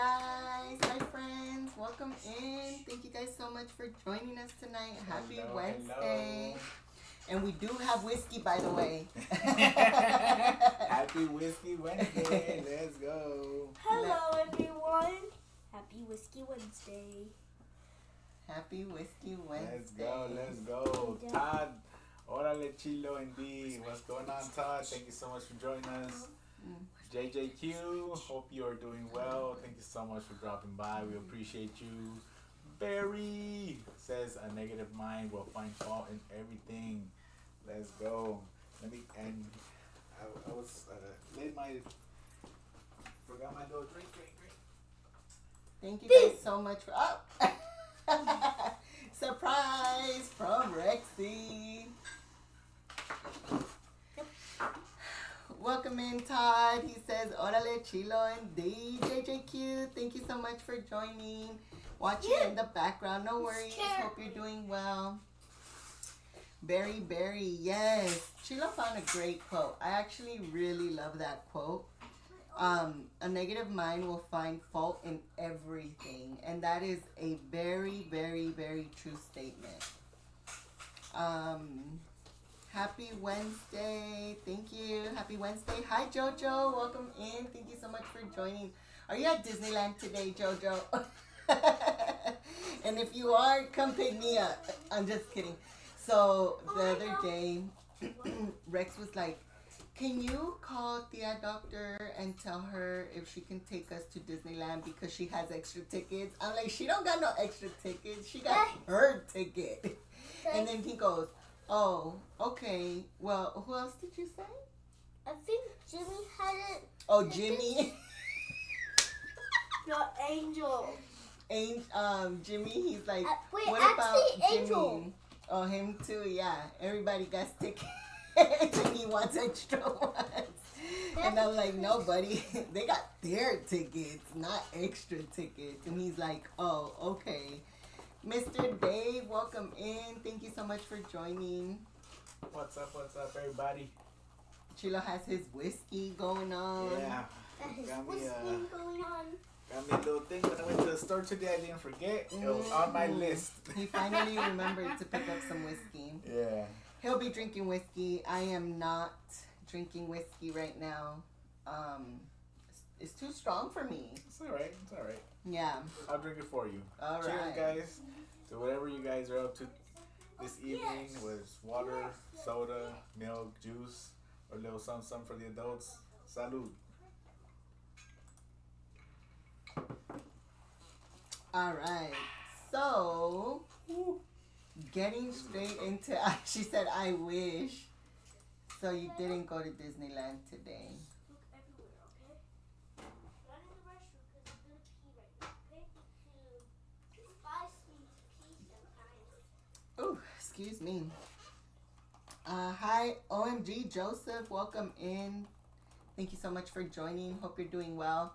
guys. Hi, friends. Welcome in. Thank you guys so much for joining us tonight. Happy Wednesday. Hello. And we do have whiskey, by the way. Happy Whiskey Wednesday. Let's go. Hello, everyone. Happy Whiskey Wednesday. Happy Whiskey Wednesday. Let's go. Todd. Órale, Chilo, indeed. What's going on, Todd? Thank you so much for joining us. JJQ, hope you are doing well. Thank you so much for dropping by. We appreciate you. Barry says a negative mind will find fault in everything. Let's go. I was forgot my little drink. Thank you guys so much for surprise from Rexy. Welcome in, Todd. He says, Órale, Chilo, and DJJQ. Thank you so much for joining. Watching in the background. No worries. Hope you're doing well. Barry, yes. Chilo found a great quote. I actually really love that quote. A negative mind will find fault in everything. And that is a very, very, very true statement. Happy Wednesday. Thank you. Happy Wednesday. Hi, Jojo. Welcome in. Thank you so much for joining. Are you at Disneyland today, Jojo? And if you are, come pick me up. I'm just kidding. So the other day, Rex was like, can you call Tia Doctor and tell her if she can take us to Disneyland because she has extra tickets? I'm like, she don't got no extra tickets. She got her ticket. And then he goes, oh, okay. Well, who else did you say? I think Jimmy had it. Oh, Jimmy. No, Angel. Jimmy, he's like, wait, what actually, about Angel. Jimmy? Oh, him too, yeah. Everybody got tickets and he wants extra ones. And I'm like, no, buddy. They got their tickets, not extra tickets. And he's like, oh, okay. Mr. Dave, welcome in. Thank you so much for joining. What's up, everybody? Chilo has his whiskey going on. Yeah. Got me going on. Got me a little thing when I went to the store today. I didn't forget. It was on my list. He finally remembered to pick up some whiskey. Yeah. He'll be drinking whiskey. I am not drinking whiskey right now. It's too strong for me. It's all right. Yeah. I'll drink it for you. All Cheers, right. guys. So whatever you guys are up to this evening with water, soda, milk, juice, or a little something for the adults. Salud. All right. So, getting straight into, she said, I wish. So you didn't go to Disneyland today. Look everywhere, okay? Not in the restroom because I'm going to pee right now, okay? It spies me to pee sometimes. Oh, excuse me. Hi, OMG Joseph. Welcome in. Thank you so much for joining. Hope you're doing well.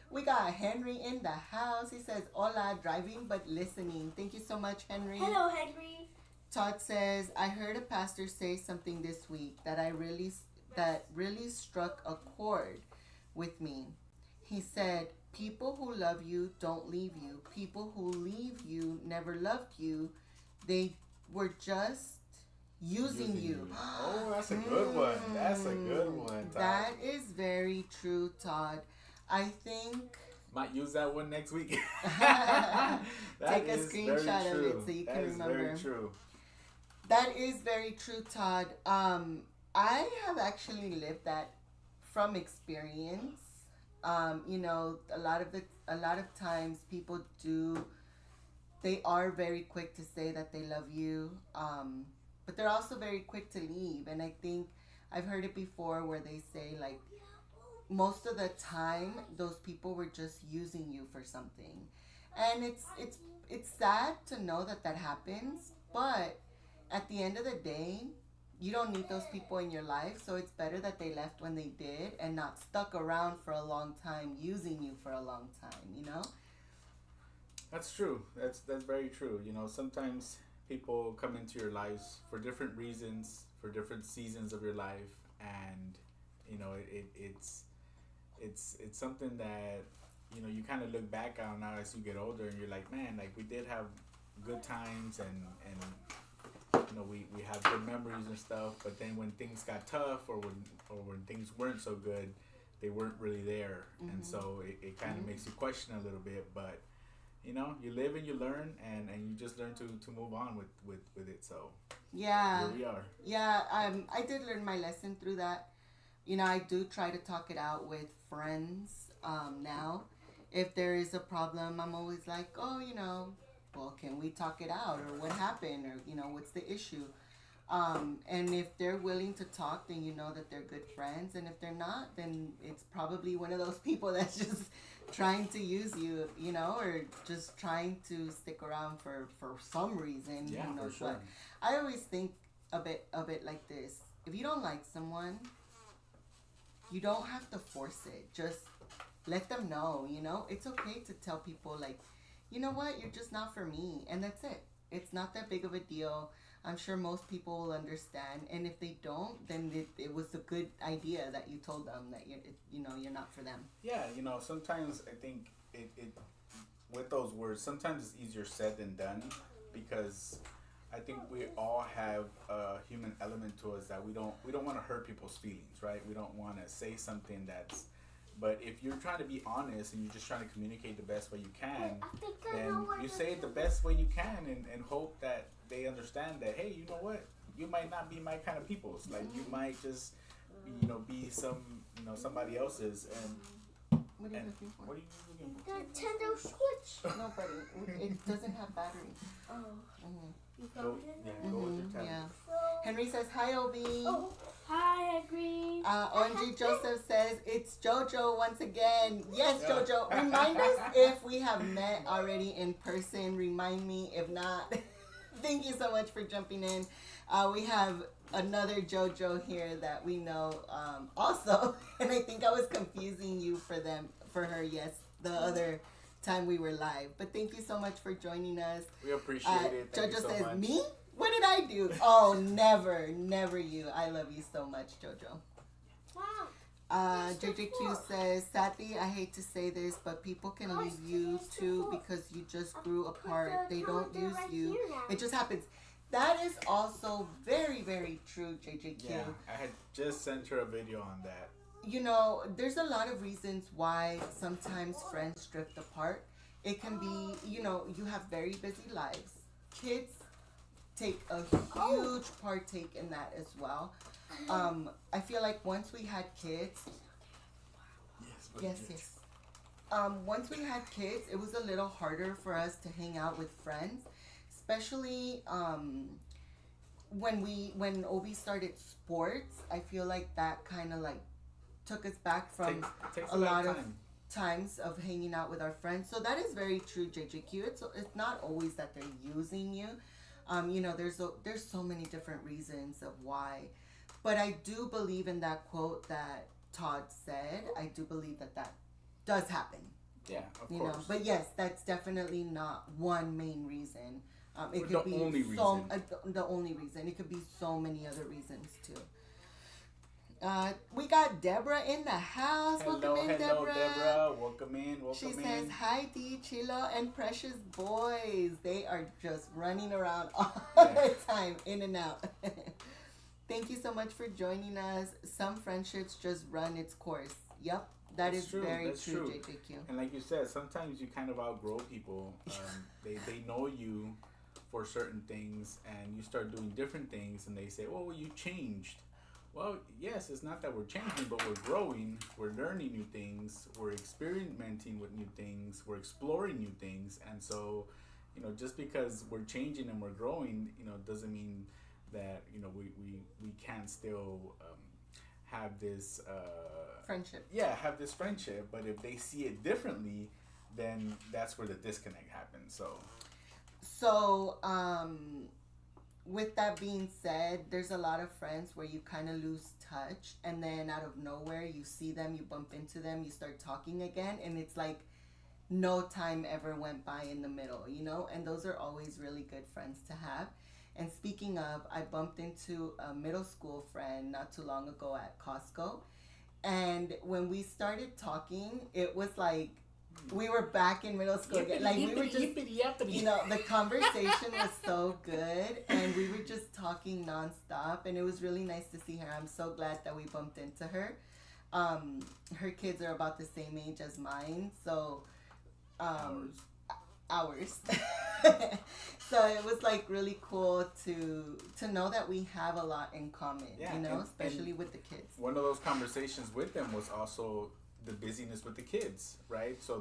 We got Henry in the house. He says, hola, driving but listening. Thank you so much, Henry. Hello, Henry. Todd says, I heard a pastor say something this week that really struck a chord with me. He said, people who love you don't leave you. People who leave you never loved you. They were just using you. Oh, that's a good one. That's a good one, Todd. That is very true, Todd. I think might use that one next week. take a screenshot of it so you can remember. That is very true. That is very true, Todd. I have actually lived that from experience. You know, a lot of times people they are very quick to say that they love you, but they're also very quick to leave. And I think I've heard it before where they say like, most of the time those people were just using you for something, and it's sad to know that happens, but at the end of the day you don't need those people in your life, so it's better that they left when they did and not stuck around for a long time using you for a long time, you know? That's true. That's very true. You know, sometimes people come into your lives for different reasons, for different seasons of your life, and you know it's something that you know, you kind of look back on now as you get older, and you're like, man, like we did have good times, and you know, we have good memories and stuff. But then when things got tough, or when things weren't so good, they weren't really there, and so it kind of makes you question a little bit. But you know, you live and you learn, and you just learn to move on with it. So Yeah. here we are. Yeah, I did learn my lesson through that. You know, I do try to talk it out with friends now. If there is a problem, I'm always like, oh, you know, well, can we talk it out? Or what happened? Or, you know, what's the issue? And if they're willing to talk, then you know that they're good friends. And if they're not, then it's probably one of those people that's just trying to use you, you know, or just trying to stick around for some reason. Yeah, who knows for sure. what. I always think of it like this. If you don't like someone, you don't have to force it. Just let them know, you know? It's okay to tell people, like, you know what, you're just not for me. And that's it. It's not that big of a deal. I'm sure most people will understand. And if they don't, then it was a good idea that you told them that, you know, you're not for them. Yeah, you know, sometimes I think it with those words, sometimes it's easier said than done, because I think we all have a human element to us that we don't want to hurt people's feelings, right? We don't want to say something that's, but if you're trying to be honest and you're just trying to communicate the best way you can, then you say it the best way you can, and hope that they understand that, hey, you know what, you might not be my kind of people's, like you might just, you know, be somebody else's. And What are you looking for? what are you looking for? Nintendo Switch. No, but it doesn't have batteries. Oh. Mhm. You Go, found it? yeah, go with your tablet. Yeah. So, Henry says, hi, Obi. oh, hi, I agree. OMG Joseph says, it's JoJo once again. Yes, Yeah. JoJo. Remind us if we have met already in person. Remind me. If not, thank you so much for jumping in. We have another JoJo here that we know also. And I think I was confusing you for her, yes, the other time we were live. But thank you so much for joining us. We appreciate it. Thank JoJo you so says, much. me? What did I do? Oh, never you. I love you so much, JoJo. Mom. JJQ says, sadly, I hate to say this, but people can leave you too because you just grew apart. They don't use you. It just happens. That is also very, very true, JJQ. Yeah, I had just sent her a video on that. You know, there's a lot of reasons why sometimes friends drift apart. It can be, you know, you have very busy lives. Kids take a huge partake in that as well. I feel like once we had kids, yes. Once we had kids, it was a little harder for us to hang out with friends, especially when Obi started sports. I feel like that kind of like took us back from Takes a lot of time. times of hanging out with our friends. So that is very true, JJQ. It's not always that they're using you. You know, there's so many different reasons of why. But I do believe in that quote that Todd said. I do believe that does happen. Yeah, of You course. know, but yes, that's definitely not one main reason. It Or could the be only so reason. the only reason. It could be so many other reasons too. We got Deborah in the house. Welcome in, Deborah. Welcome in. She Welcome says, in. hi, D, Chilo, and Precious Boys. They are just running around all Yeah. the time, in and out. Thank you so much for joining us. Some friendships just run its course. Yep, that That's is true, very that's true, true. JJQ. And like you said, sometimes you kind of outgrow people. They know you for certain things, and you start doing different things, and they say, "Oh, well, you changed." Well, yes, it's not that we're changing, but we're growing. We're learning new things. We're experimenting with new things. We're exploring new things, and so, you know, just because we're changing and we're growing, you know, doesn't mean that, you know, we can't still have this Friendship. yeah, have this friendship. But if they see it differently, then that's where the disconnect happens. So, with that being said, there's a lot of friends where you kind of lose touch, and then out of nowhere, you see them, you bump into them, you start talking again, and it's like no time ever went by in the middle, you know? And those are always really good friends to have. And speaking of, I bumped into a middle school friend not too long ago at Costco. And when we started talking, it was like we were back in middle school again. Like we were just, you know, the conversation was so good, and we were just talking nonstop, and it was really nice to see her. I'm so glad that we bumped into her. Her kids are about the same age as mine, so ours. So it was like really cool to know that we have a lot in common, you know, especially with the kids. One of those conversations with them was also the busyness with the kids, right? So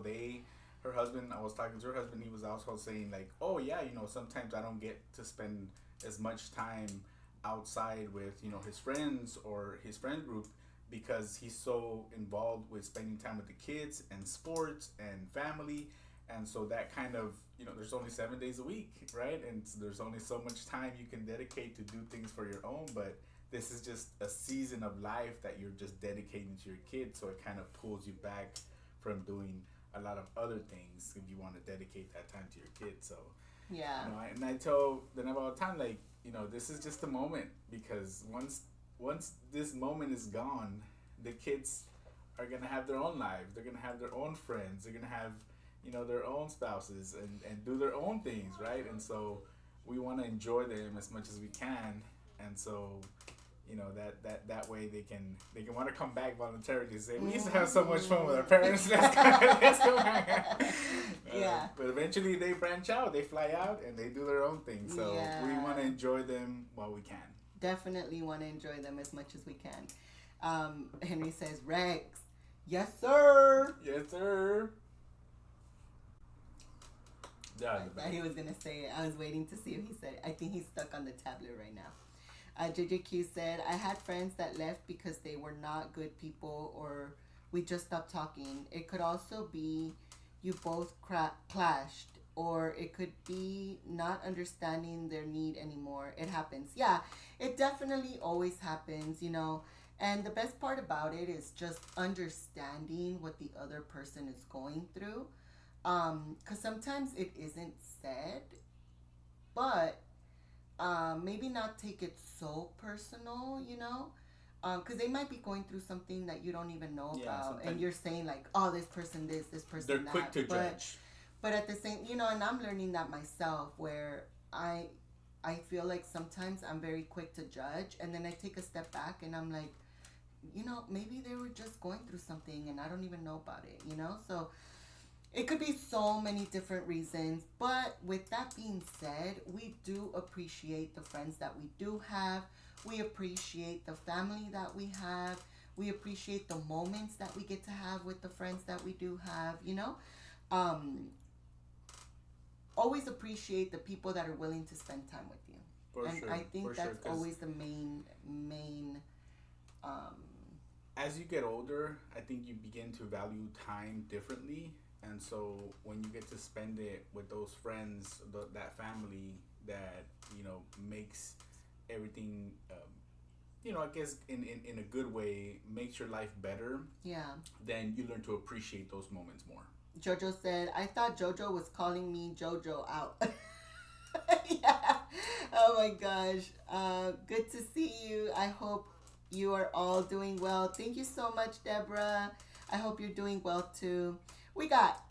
her husband, I was talking to her husband, he was also saying like, oh yeah, you know, sometimes I don't get to spend as much time outside with, you know, his friends or his friend group because he's so involved with spending time with the kids and sports and family. And so that kind of, you know, there's only 7 days a week, right? And so there's only so much time you can dedicate to do things for your own, but this is just a season of life that you're just dedicating to your kids, so it kind of pulls you back from doing a lot of other things if you want to dedicate that time to your kids. So yeah, you know, and I tell them all the time, like, you know, this is just a moment, because once this moment is gone, the kids are gonna have their own lives. They're gonna have their own friends. They're gonna have, you know, their own spouses and do their own things, right? And so we want to enjoy them as much as we can, and so, you know, that way they can want to come back voluntarily to say, we used to have so much fun with our parents. Let's go back. Yeah. But eventually they branch out, they fly out, and they do their own thing. So we want to enjoy them while we can. Definitely want to enjoy them as much as we can. Henry says, Rex. Yes, sir. Yes, sir. I thought he was going to say it. I was waiting to see if he said it. I think he's stuck on the tablet right now. JJQ said, I had friends that left because they were not good people or we just stopped talking. It could also be you both clashed, or it could be not understanding their need anymore. It happens. Yeah, it definitely always happens, you know. And the best part about it is just understanding what the other person is going through. 'Cause sometimes it isn't said, but maybe not take it so personal, you know, because they might be going through something that you don't even know about, and you're saying like, oh, this person this person they're that. Quick to judge. But at the same, you know, and I'm learning that myself, where I feel like sometimes I'm very quick to judge, and then I take a step back and I'm like, you know, maybe they were just going through something and I don't even know about it, you know. So it could be so many different reasons, but with that being said, we do appreciate the friends that we do have. We appreciate the family that we have. We appreciate the moments that we get to have with the friends that we do have, you know. Always appreciate the people that are willing to spend time with you. And sure, I think that's always the main as you get older, I think you begin to value time differently. And so when you get to spend it with those friends, that family that, you know, makes everything, you know, I guess in a good way, makes your life better. Yeah. Then you learn to appreciate those moments more. Jojo said, I thought Jojo was calling me Jojo out. Yeah. Oh my gosh. Good to see you. I hope you are all doing well. Thank you so much, Deborah. I hope you're doing well too. We got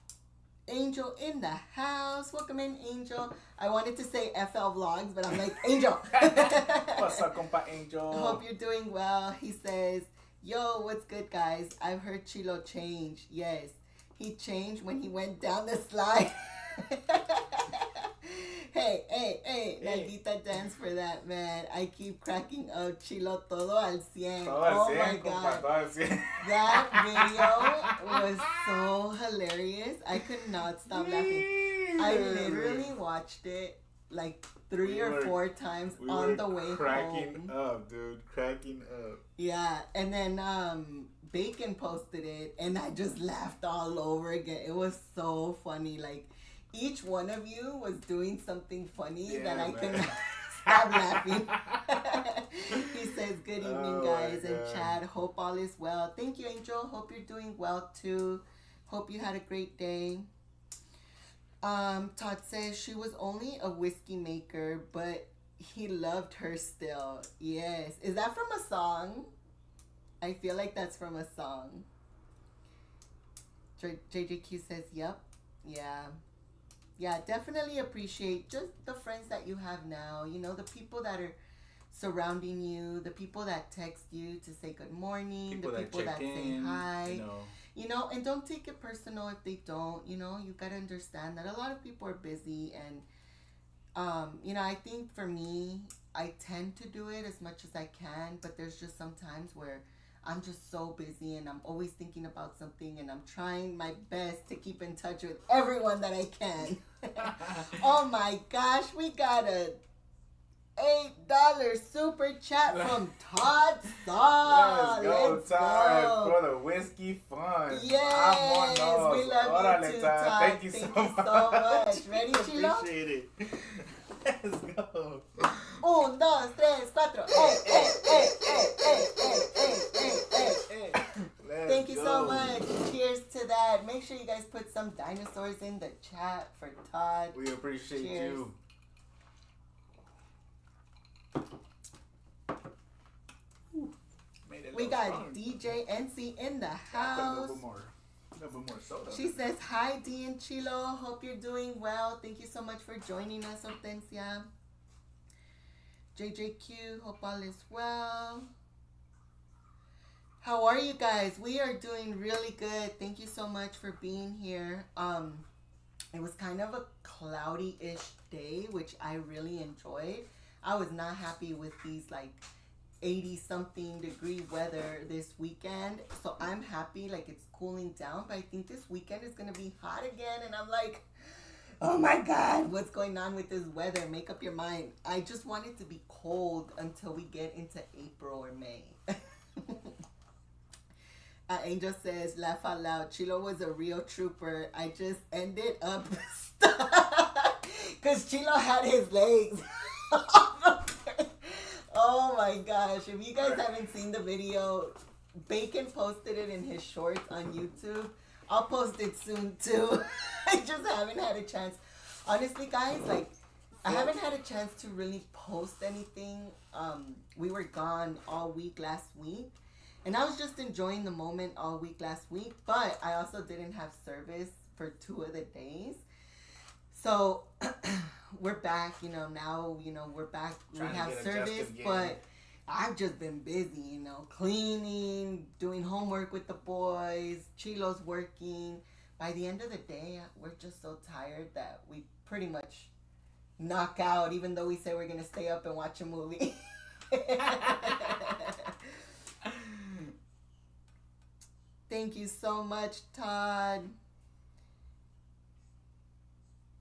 Angel in the house. Welcome in, Angel. I wanted to say FL Vlogs, but I'm like, Angel. What's up, compa Angel? I hope you're doing well. He says, yo, what's good, guys? I've heard Chilo change. Yes, he changed when he went down the slide. Hey, Nandita dance for that, man. I keep cracking up. Chilo todo al 100. Oh my God. That video was so hilarious. I could not stop laughing. I literally watched it like 3 or 4 times on the way cracking home. Up, dude. Cracking up. Yeah, and then Bacon posted it, and I just laughed all over again. It was so funny. Like, each one of you was doing something funny that I could not stop laughing. He says, good evening, guys, and Chad. Hope all is well. Thank you, Angel. Hope you're doing well, too. Hope you had a great day. Todd says she was only a whiskey maker, but he loved her still. Yes. Is that from a song? I feel like that's from a song. JJQ says, yep. Yeah. Yeah, definitely appreciate just the friends that you have now. You know, the people that are surrounding you, the people that text you to say good morning, People the that people check that say in, hi. You know, and don't take it personal if they don't. You know, you got to understand that a lot of people are busy. And, you know, I think for me, I tend to do it as much as I can. But there's just some times where I'm just so busy and I'm always thinking about something. And I'm trying my best to keep in touch with everyone that I can. Oh, my gosh. We got a $8 super chat from Todd Saw. Let's go, Todd, for the whiskey fun. Yes, we love you too, Todd. Thank you so much. Ready, Chilo? Appreciate it. Let's go. 1, 2, 3, 4. Hey. Thank you so much. Cheers to that. Make sure you guys put some dinosaurs in the chat for Todd. We appreciate you. We got DJ NC in the house. A little bit more soda. She says, hi, D and Chilo. Hope you're doing well. Thank you so much for joining us, Hortensia. JJQ, hope all is well. How are you guys? We are doing really good. Thank you so much for being here. It was kind of a cloudy-ish day, which I really enjoyed. I was not happy with these, like, 80-something degree weather this weekend. So I'm happy, like, it's cooling down. But I think this weekend is going to be hot again. And I'm like, oh, my God, what's going on with this weather? Make up your mind. I just want it to be cold until we get into April or May. Angel says, laugh out loud. Chilo was a real trooper. I just ended up stuck because Chilo had his legs. Oh my gosh. If you guys haven't seen the video, Bacon posted it in his shorts on YouTube. I'll post it soon too. I just haven't had a chance. Honestly, guys, like, I haven't had a chance to really post anything. We were gone all week last week. And I was just enjoying the moment all week last week. But I also didn't have service for 2 of the days. So we're back, now, we're back. We have service, but I've just been busy, cleaning, doing homework with the boys. Chilo's working. By the end of the day, we're just so tired that we pretty much knock out, even though we say we're going to stay up and watch a movie. Thank you so much, Todd.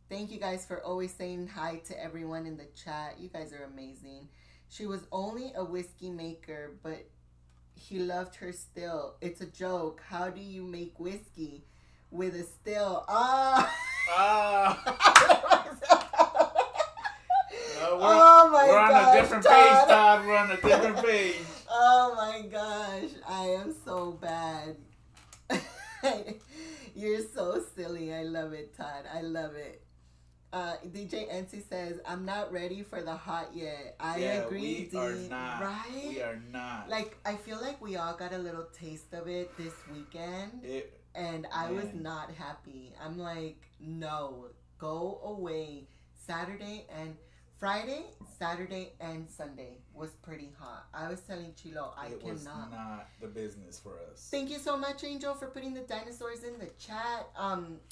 Thank you guys for always saying hi to everyone in the chat. You guys are amazing. She was only a whiskey maker, but he loved her still. It's a joke. How do you make whiskey with a still? No, we're on a different page, Todd. We're on a different page. Oh my gosh. I am so bad. You're so silly. I love it, Todd. I love it. DJ NC says, I'm not ready for the hot yet. I agree, we are not. Right? We are not. Like, I feel like we all got a little taste of it this weekend. I was not happy. I'm like, no, go away. Friday, Saturday, and Sunday was pretty hot. I was telling Chilo, I cannot. It was not the business for us. Thank you so much, Angel, for putting the dinosaurs in the chat.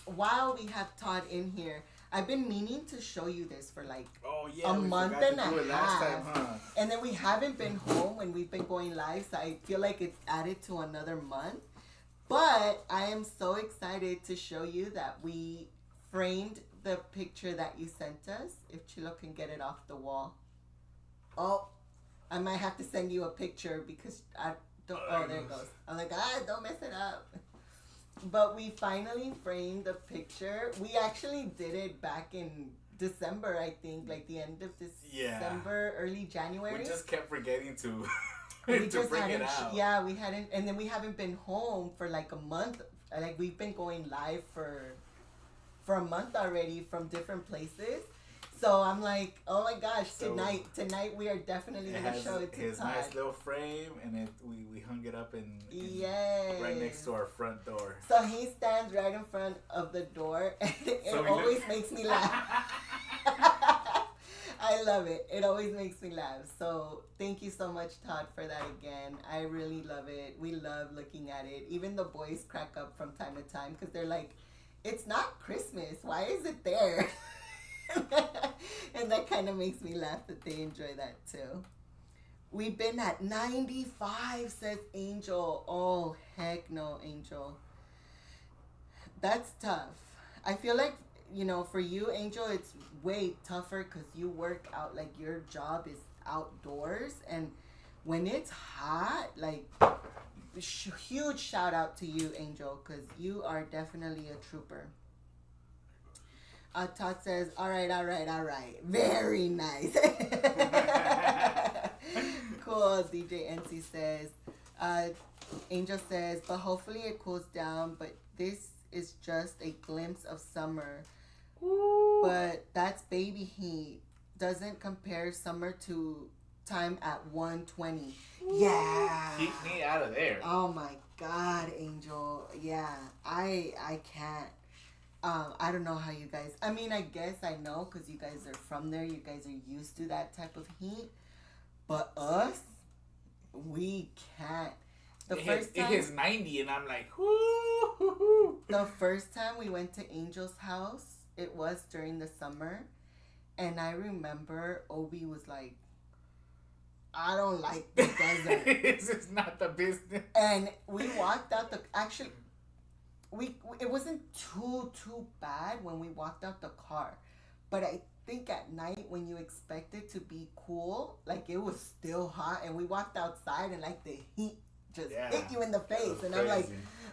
While we have Todd in here, I've been meaning to show you this for like a month and a half. Last time, huh? And then we haven't been home when we've been going live, so I feel like it's added to another month. But I am so excited to show you that we framed the picture that you sent us. If Chilo can get it off the wall. Oh, I might have to send you a picture because I don't. Oh, there it goes. I'm like, don't mess it up. But we finally framed the picture. We actually did it back in December, I think, like the end of December, early January. We just kept forgetting to we to bring it out. We hadn't, and then we haven't been home for like a month. Like, we've been going live for a month already from different places. So I'm like, oh my gosh, So tonight we are definitely it gonna has show it to his Todd. nice little frame, and we hung it up in Yes. right next to our front door. So he stands right in front of the door, and it So we always look- makes me laugh. I love it. It always makes me laugh. So thank you so much, Todd, for that again. I really love it. We love looking at it. Even the boys crack up from time to time because they're like, it's not Christmas. Why is it there? And that kind of makes me laugh that they enjoy that too. We've been at 95, says Angel. Oh, heck no, Angel. That's tough. I feel like, you know, for you, Angel, it's way tougher because you work out, like your job is outdoors. And when it's hot, like, huge shout out to you, Angel, because you are definitely a trooper. Todd says, all right. Very nice. Cool. DJ NC says, Angel says, but hopefully it cools down, but this is just a glimpse of summer. Ooh. But that's baby heat. Doesn't compare summer to time at 120. Yeah. Keep me out of there. Oh my God, Angel. Yeah, I can't. I don't know how you guys. I mean, I guess I know because you guys are from there. You guys are used to that type of heat. But us, we can't. The first time it hits 90, and I'm like, whoo. The first time we went to Angel's house, it was during the summer, and I remember Obi was like, I don't like the desert. This is not the business. And we walked out it wasn't too bad when we walked out the car, but I think at night when you expect it to be cool, like it was still hot, and we walked outside and like the heat just hit you in the face, and I'm like,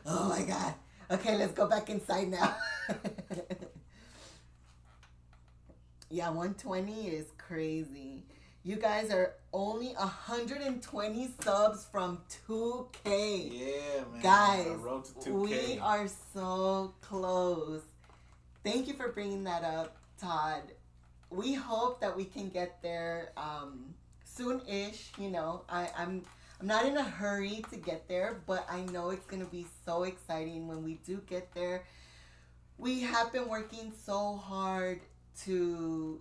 oh my God, okay, let's go back inside now. Yeah, 120 is crazy. You guys are only 120 subs from 2K. Yeah, man. Guys, The road to 2K. we are so close. Thank you for bringing that up, Todd. We hope that we can get there soon-ish. You know, I'm not in a hurry to get there, but I know it's going to be so exciting when we do get there. We have been working so hard to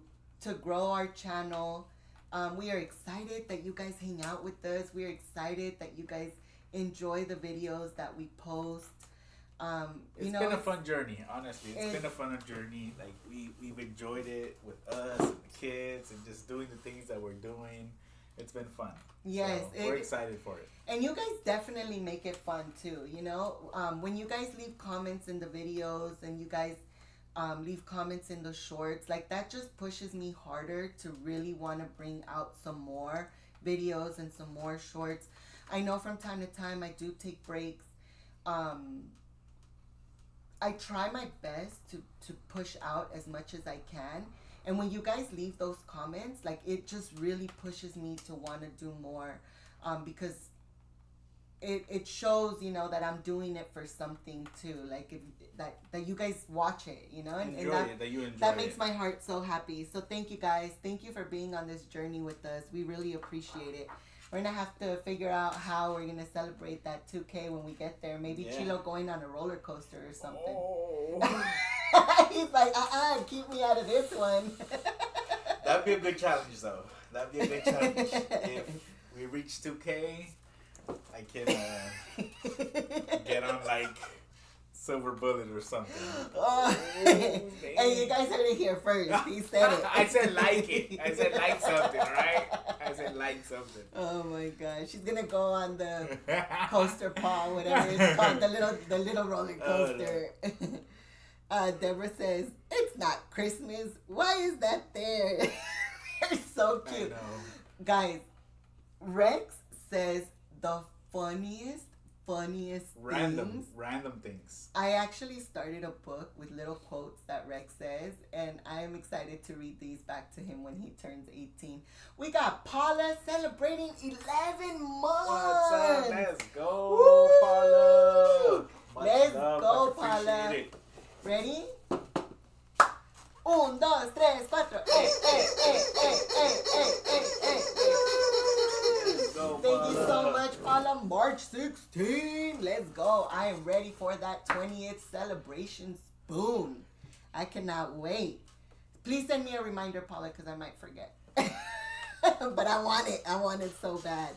grow our channel. We are excited that you guys hang out with us. We are excited that you guys enjoy the videos that we post. It's been a fun journey, honestly. It's been a fun journey. Like we've enjoyed it with us and the kids and just doing the things that we're doing. It's been fun. Yes, so we're excited for it. And you guys definitely make it fun too. You know, when you guys leave comments in the videos and you guys leave comments in the shorts, like that just pushes me harder to really want to bring out some more videos and some more shorts. I know from time to time I do take breaks. I try my best to push out as much as I can. And when you guys leave those comments, like it just really pushes me to want to do more, because it shows, you know, that I'm doing it for something too. Like if that you guys watch it, you know, and that makes my heart so happy. So thank you guys. Thank you for being on this journey with us. We really appreciate it. We're gonna have to figure out how we're gonna celebrate that 2K when we get there. Maybe Chilo going on a roller coaster or something. Oh. He's like, keep me out of this one. That'd be a good challenge, though. That'd be a good challenge. If we reach 2K, I can get on like Silver Bullet or something. Hey, you guys heard it here first. He said it. I said like it. I said like something, right? I said like something. Oh my God, she's gonna go on the coaster paw, whatever it's called, the little roller coaster. Deborah says, it's not Christmas. Why is that there? They're so cute. I know. Guys, Rex says the funniest Random things. I actually started a book with little quotes that Rex says, and I am excited to read these back to him when he turns 18. We got Paula celebrating 11 months. What's up? Let's go, Woo! Paula. Let's go, Paula. Ready? Un, dos, tres, cuatro. Hey, hey, hey, hey, hey, hey, hey, hey, hey. Go, Thank you so Paula. much, Paula. March 16. Let's go. I am ready for that 20th celebration spoon. I cannot wait. Please send me a reminder, Paula, because I might forget. But I want it. I want it so bad.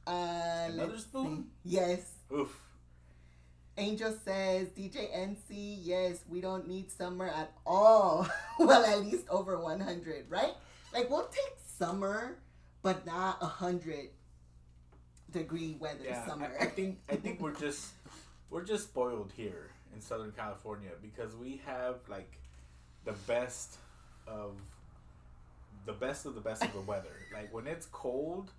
Another let's spoon? see. Yes. Oof. Angel says, DJ NC, yes, we don't need summer at all. Well, at least over 100, right? Like, we'll take summer, but not 100-degree weather summer. I think we're just spoiled here in Southern California because we have like the best of the best of the weather. Like when it's cold,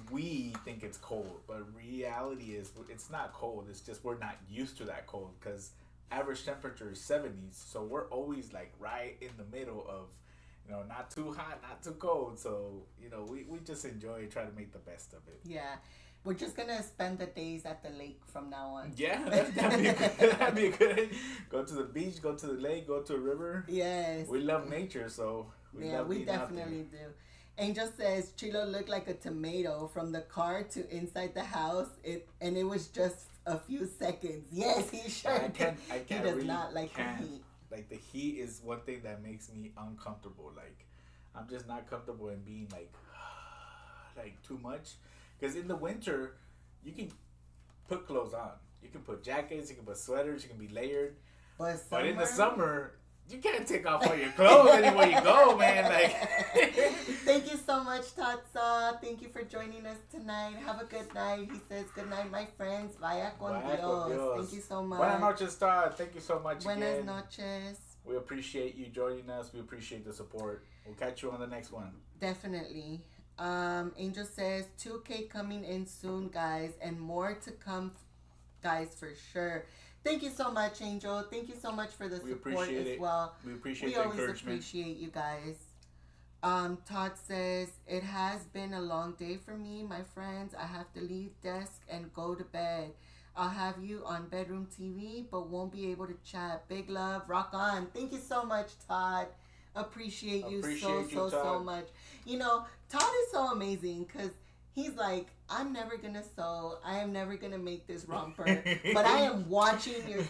we think it's cold, but reality is it's not cold. It's just we're not used to that cold because average temperature is 70s, so we're always like right in the middle of, not too hot, not too cold. So we just enjoy try to make the best of it. Yeah, we're just gonna spend the days at the lake from now on. Yeah, that'd be good. Go to the beach, go to the lake, go to a river. Yes. We love nature, so we love we being out definitely do. Angel says Chilo looked like a tomato from the car to inside the house. It was just a few seconds. Yes, he sure I can't he does really not like the can't. heat. Like the heat is one thing that makes me uncomfortable. Like I'm just not comfortable in being like too much. Because in the winter, you can put clothes on. You can put jackets. You can put sweaters. You can be layered. But in the summer, you can't take off all your clothes anywhere you go, man. Like. Thank you so much, Tatsa. Thank you for joining us tonight. Have a good night. He says, good night, my friends. Vaya con Dios. Thank you so much. Buenas noches, Todd. Thank you so much Buenas again. noches. We appreciate you joining us. We appreciate the support. We'll catch you on the next one. Definitely. Angel says 2K coming in soon, guys, and more to come, guys, for sure. Thank you so much, Angel. Thank you so much for the support as well. We appreciate the encouragement. We always appreciate you guys. Todd says, it has been a long day for me, my friends. I have to leave desk and go to bed. I'll have you on bedroom TV, but won't be able to chat. Big love. Rock on. Thank you so much, Todd. Appreciate you so much. Todd is so amazing because he's like, I'm never going to sew. I am never going to make this romper. But I am watching your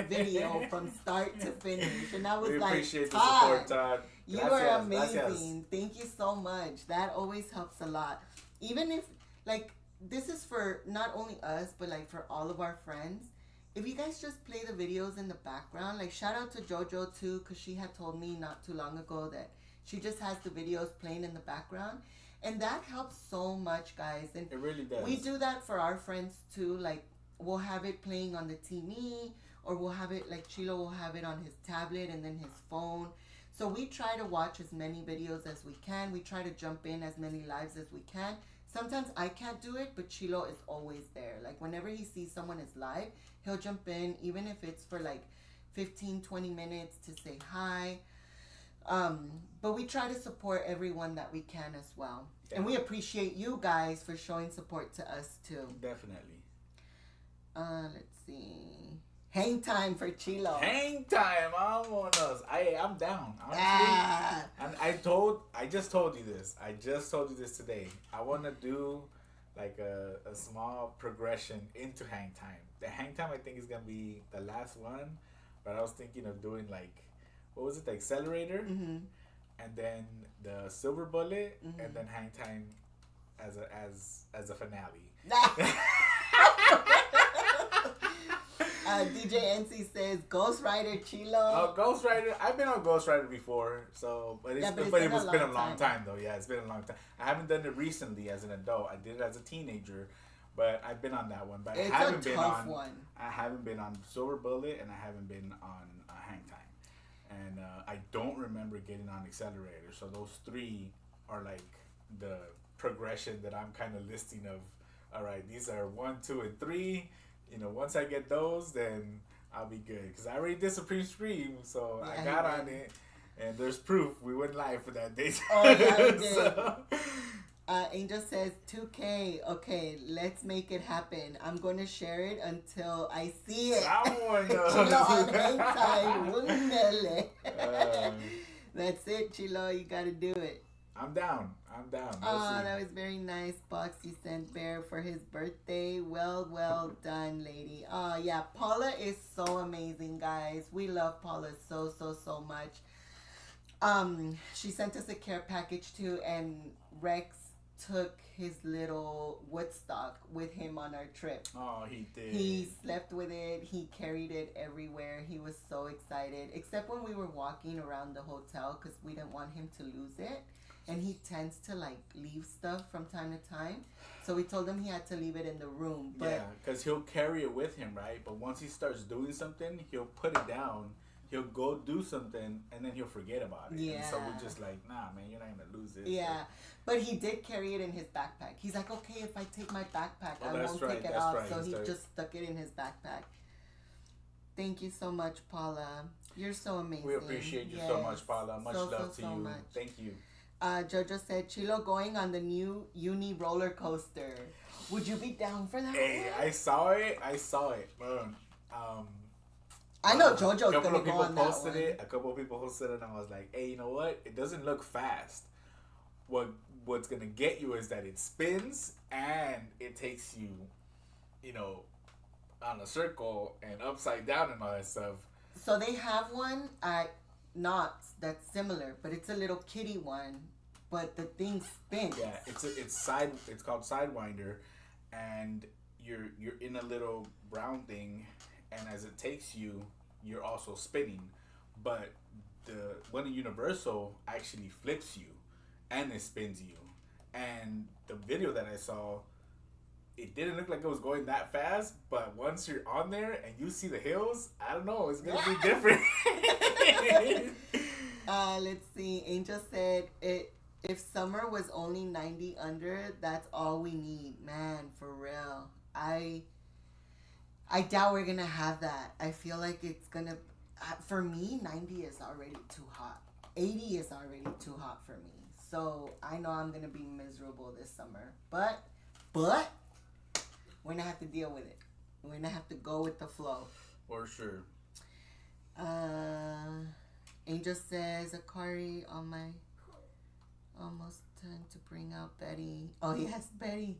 video from start to finish. And I was like, appreciate Todd, the support, Todd. You are amazing. Gracias. Thank you so much. That always helps a lot. Even if, this is for not only us, but, for all of our friends. If you guys just play the videos in the background, shout out to JoJo, too, because she had told me not too long ago that she just has the videos playing in the background. And that helps so much, guys. And it really does. We do that for our friends, too. We'll have it playing on the TV, or we'll have it, Chilo will have it on his tablet and then his phone. So we try to watch as many videos as we can. We try to jump in as many lives as we can. Sometimes I can't do it, but Chilo is always there. Whenever he sees someone is live, he'll jump in, even if it's for 15, 20 minutes to say hi. But we try to support everyone that we can as well. Definitely. And we appreciate you guys for showing support to us too. Definitely. Let's see. Hang time for Chilo. Hang time, vámonos. I'm down. And I just told you this. I just told you this today. I want to do a small progression into hang time. The hang time I think is gonna be the last one, but I was thinking of doing what was it, the accelerator, and then the silver bullet, and then hang time as a finale. DJ NC says Ghost Rider Chilo. Oh, Ghost Rider! I've been on Ghost Rider before, but it's been a long time though. Yeah, it's been a long time. I haven't done it recently as an adult. I did it as a teenager, but I've been on that one. But I haven't been on Silver Bullet, and I haven't been on Hang Time, and I don't remember getting on Accelerator. So those three are the progression that I'm kind of listing of. All right, these are 1, 2, and 3. Once I get those, then I'll be good. Because I already did Supreme Scream, so I got on it. And there's proof. We went live for that day. Oh, yeah, we did. Angel says 2K. Okay, let's make it happen. I'm gonna share it until I see it. Chilo on hang time. Wundele. That's it, Chilo. You gotta do it. I'm down. Oh, that was very nice box you sent Bear for his birthday. Well done, lady. Oh, yeah. Paula is so amazing, guys. We love Paula so much. She sent us a care package too, and Rex took his little Woodstock with him on our trip. Oh, he did. He slept with it. He carried it everywhere. He was so excited, except when we were walking around the hotel because we didn't want him to lose it. And he tends to like leave stuff from time to time. So we told him he had to leave it in the room. But yeah, because he'll carry it with him, right? But once he starts doing something, he'll put it down. He'll go do something, and then he'll forget about it. Yeah. And so we're just like, nah, man, you're not going to lose this. Yeah. But he did carry it in his backpack. He's like, okay, if I take my backpack, I won't take it off. So he just stuck it in his backpack. Thank you so much, Paula. You're so amazing. We appreciate you so much, Paula. Much love to you. Much. Thank you. Jojo said, Chilo going on the new uni roller coaster. Would you be down for that? Hey, I saw it. I know Jojo's going to go on that one. A couple of people posted it, and I was like, hey, you know what? It doesn't look fast. What's going to get you is that it spins, and it takes you, on a circle and upside down and all that stuff. So they have one at Knott's that's similar, but it's a little kiddie one, but the thing spins. Yeah, it's called Sidewinder, and you're in a little brown thing, and as it takes you, you're also spinning. But the one in Universal actually flips you, and it spins you. And the video that I saw, it didn't look like it was going that fast, but once you're on there and you see the hills, I don't know, it's gonna be different. Let's see. Angel said if summer was only 90 under, that's all we need. Man, for real. I doubt we're gonna have that. I feel like it's gonna, for me, 90 is already too hot. 80 is already too hot for me. So I know I'm gonna be miserable this summer. But we're gonna have to deal with it. We're gonna have to go with the flow. For sure. Angel says, Akari on my almost time to bring out Betty. Oh yes, Betty.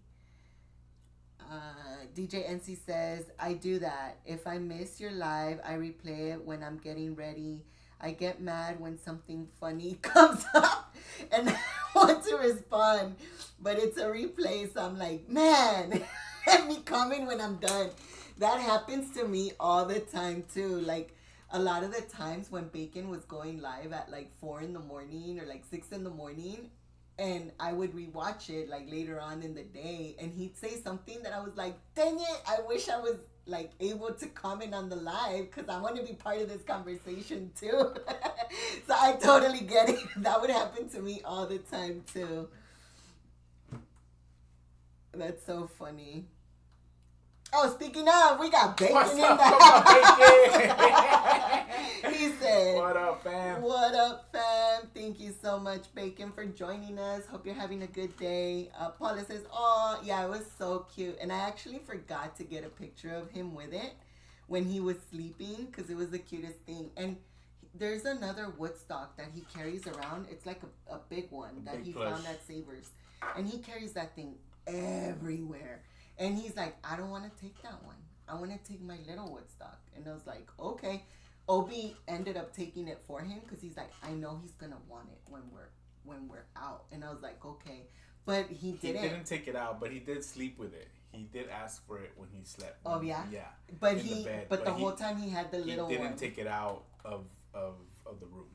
DJ NC says, I do that. If I miss your live, I replay it when I'm getting ready. I get mad when something funny comes up and I want to respond, but it's a replay, so I'm like, man, let me comment when I'm done. That happens to me all the time too. Like a lot of the times when Bacon was going live at like 4 in the morning or like 6 in the morning, and I would rewatch it like later on in the day, and he'd say something that I was like, dang it, I wish I was like able to comment on the live because I want to be part of this conversation too. So I totally get it. That would happen to me all the time too. That's so funny. Oh, speaking of, we got Bacon in the house. He said, what up, fam? What up, fam? Thank you so much, Bacon, for joining us. Hope you're having a good day. Paula says, oh, yeah, it was so cute. And I actually forgot to get a picture of him with it when he was sleeping because it was the cutest thing. And there's another Woodstock that he carries around. It's like a big one that he found at Savers. And he carries that thing everywhere. And he's like, I don't want to take that one. I want to take my little Woodstock. And I was like, okay. Obi ended up taking it for him because he's like, I know he's going to want it when we're out. And I was like, okay. But he didn't. He didn't take it out, but he did sleep with it. He did ask for it when he slept. Oh, yeah? Yeah. But the whole time he had the little one. He didn't take it out of the room.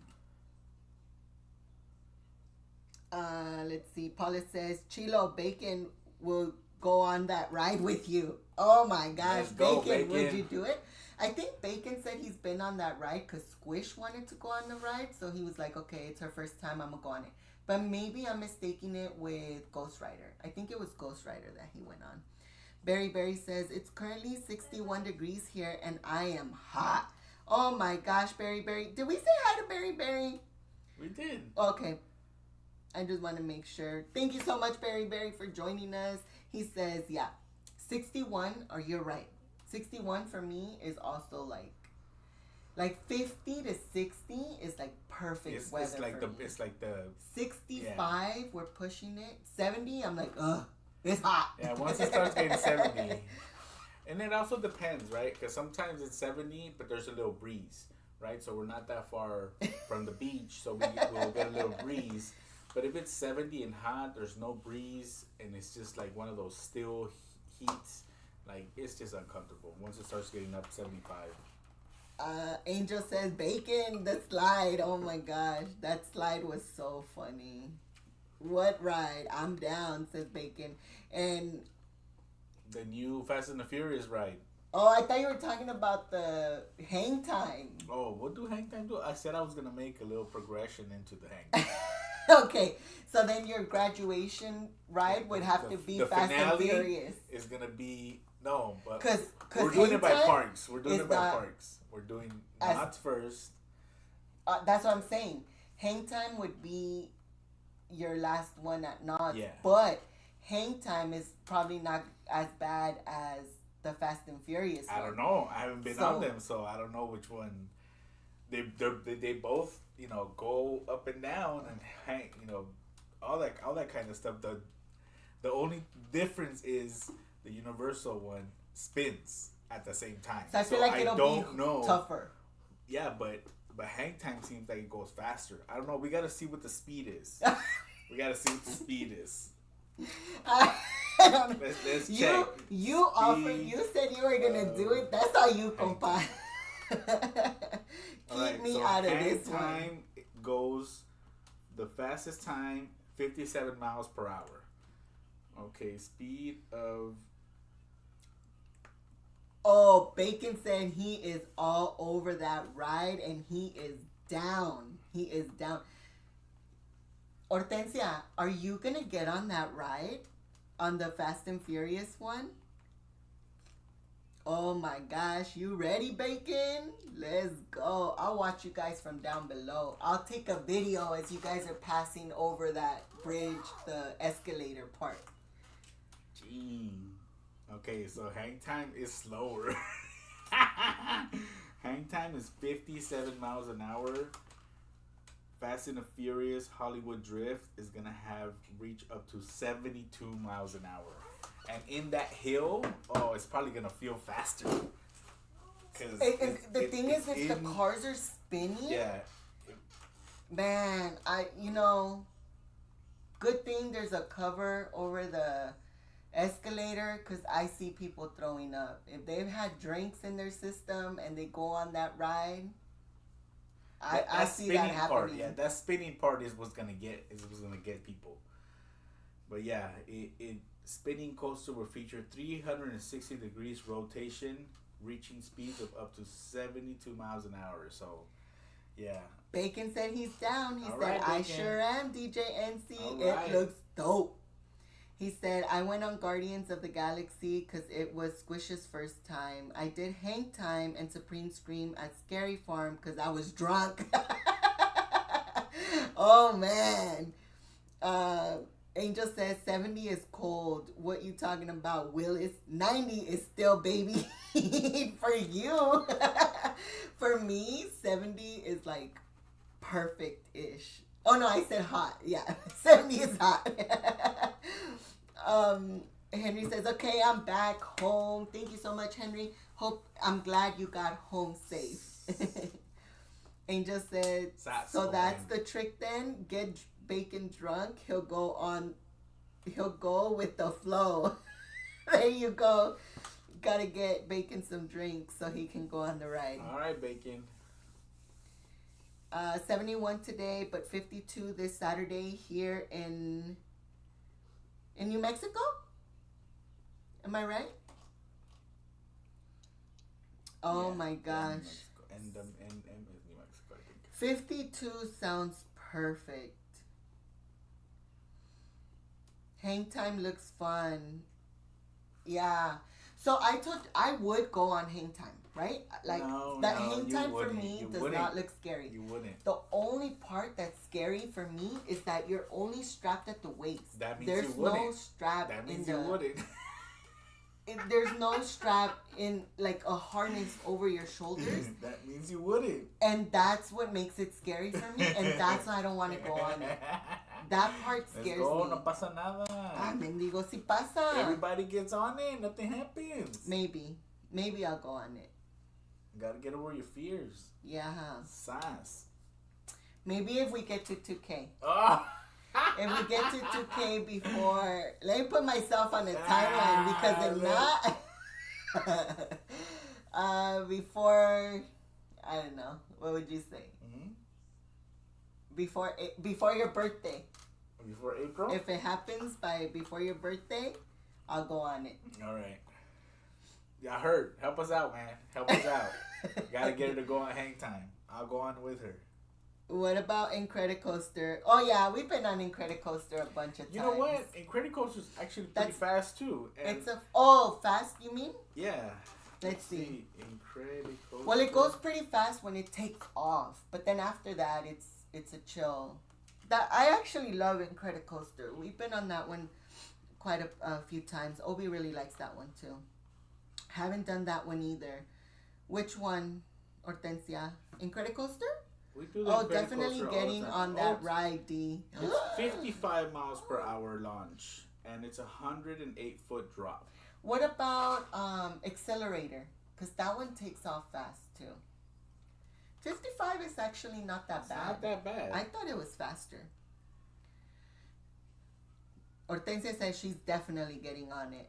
Let's see. Paula says, Chilo, Bacon will go on that ride with you. Oh my gosh, Bacon, would you do it? I think Bacon said he's been on that ride because Squish wanted to go on the ride, so he was like, okay, it's her first time, I'm gonna go on it. But maybe I'm mistaking it with Ghost Rider. I think it was Ghost Rider that he went on. Berry says, it's currently 61 degrees here and I am hot. Oh my gosh, Berry. Did we say hi to Berry? We did. Okay. I just want to make sure. Thank you so much, Berry Berry, for joining us. He says, yeah, 61, or you're right. 61 for me is also like 50 to 60 is like perfect weather it's like for the me. it's like the 65, we're pushing it. 70, I'm like, ugh, it's hot. yeah. Once it starts getting 70, and it also depends, right? Because sometimes it's 70, but there's a little breeze, right? So we're not that far from the beach, so we'll get a little breeze. But if it's 70 and hot, there's no breeze, and it's just like one of those still heats, like it's just uncomfortable. Once it starts getting up 75. Angel says bacon, the slide. Oh my gosh, that slide was so funny. What ride? I'm down, says Bacon. And The new Fast and the Furious ride. oh, I thought you were talking about the hang time. Oh, what do hang time do? I said I was gonna make a little progression into the hang. Okay, so then your graduation ride would have to be the Fast and finale Furious. is gonna be no, but Cause we're doing it by hang time parks. We're doing is it by not parks. We're doing as- knots first. That's what I'm saying. Hang time would be your last one at Knott's. Yeah. But hang time is probably not as bad as the Fast and Furious I one. don't know. I haven't been So- on them, so I don't know which one. They both go up and down and hang all that kind of stuff. The only difference is the Universal one spins at the same time. So I feel like it'll don't be know. tougher. Yeah, but hang time seems like it goes faster. I don't know. We gotta see what the speed is. We gotta see what the speed is. I don't know. Let's You check. you offered. You said you were gonna do it. That's how you hang compa. Keep Alright, me so out of hang this one. time goes the fastest time 57 miles per hour. Okay, speed of Oh, Bacon said he is all over that ride and he is down. He is down. Hortensia, are you gonna get on that ride? On the Fast and Furious one? Oh my gosh, you ready, Bacon? Let's go. I'll watch you guys from down below. I'll take a video as you guys are passing over that bridge, the escalator part. Gee. Okay, so hang time is slower. Hang time is 57 miles an hour. Fast and the Furious Hollywood Drift is gonna have reach up to 72 miles an hour. And in that hill, it's probably gonna feel faster. Cause The thing is, if the cars are spinning, yeah, man, good thing there's a cover over the escalator because I see people throwing up. If they've had drinks in their system and they go on that ride, I see that happening. Part, yeah, that spinning part is what's gonna get people. But yeah, it spinning coaster will feature 360 degrees rotation, reaching speeds of up to 72 miles an hour. So, yeah. Bacon said he's down. He All said, right, I Bacon. sure am, DJ NC. All It right. looks dope. He said, I went on Guardians of the Galaxy because it was Squish's first time. I did Hang Time and Supreme Scream at Scary Farm because I was drunk. Oh, man. Angel says 70 is cold. What you talking about, Willis? 90 is still baby heat for you. For me, 70 is like perfect-ish. Oh no, I said hot. Yeah, 70 is hot. Henry says, okay, I'm back home. Thank you so much, Henry. I'm glad you got home safe. Angel said, so that's the trick then? Get Bacon drunk, he'll go with the flow. There you go. Gotta get Bacon some drinks so he can go on the ride. All right, Bacon. 71 today, but 52 this Saturday here in New Mexico. Am I right? Oh Yeah, my yeah, gosh. New Mexico. And New Mexico, I think. 52 sounds perfect. Hang time looks fun. Yeah. So I would go on hang time. right? Like No, that no, hang you time for wouldn't. me You does wouldn't. not look scary. You wouldn't. The only part that's scary for me is that you're only strapped at the waist. That means There's you wouldn't. no strap That in means the. you wouldn't. There's no strap in like a harness over your shoulders, That means you wouldn't. and that's what makes it scary for me, and that's why I don't want to go on it. That part scares Let's go, me. no pasa nada. Ah, mendigo, si pasa. Everybody gets on it, nothing happens. Maybe I'll go on it. Gotta get over your fears. Yeah. Sass. Maybe if we get to 2K. Oh. If we get to 2K before, let me put myself on a timeline because if not, before, I don't know, what would you say? Mm-hmm. Before your birthday. Before April? If it happens before your birthday, I'll go on it. All right. Yeah, I heard. Help us out, man. Help us out. Gotta get her to go on hang time. I'll go on with her. What about Incredicoaster? Oh yeah, we've been on Incredicoaster a bunch of times. You know what? Incredicoaster's actually pretty fast too. And It's fast. You mean? yeah. Let's see. Incredicoaster. Well, it goes pretty fast when it takes off, but then after that, it's a chill. That I actually love Incredicoaster. We've been on that one quite a few times. Obi really likes that one too. Haven't done that one either. Which one, Hortensia? Incredicoaster? We do the Oh, Incredicoaster definitely all the getting time. on that ride, D. It's 55 miles per hour launch, and it's a 108-foot drop. What about Accelerator? Because that one takes off fast too. 55 is actually not that It's bad. not that bad. I thought it was faster. Hortensia says she's definitely getting on it.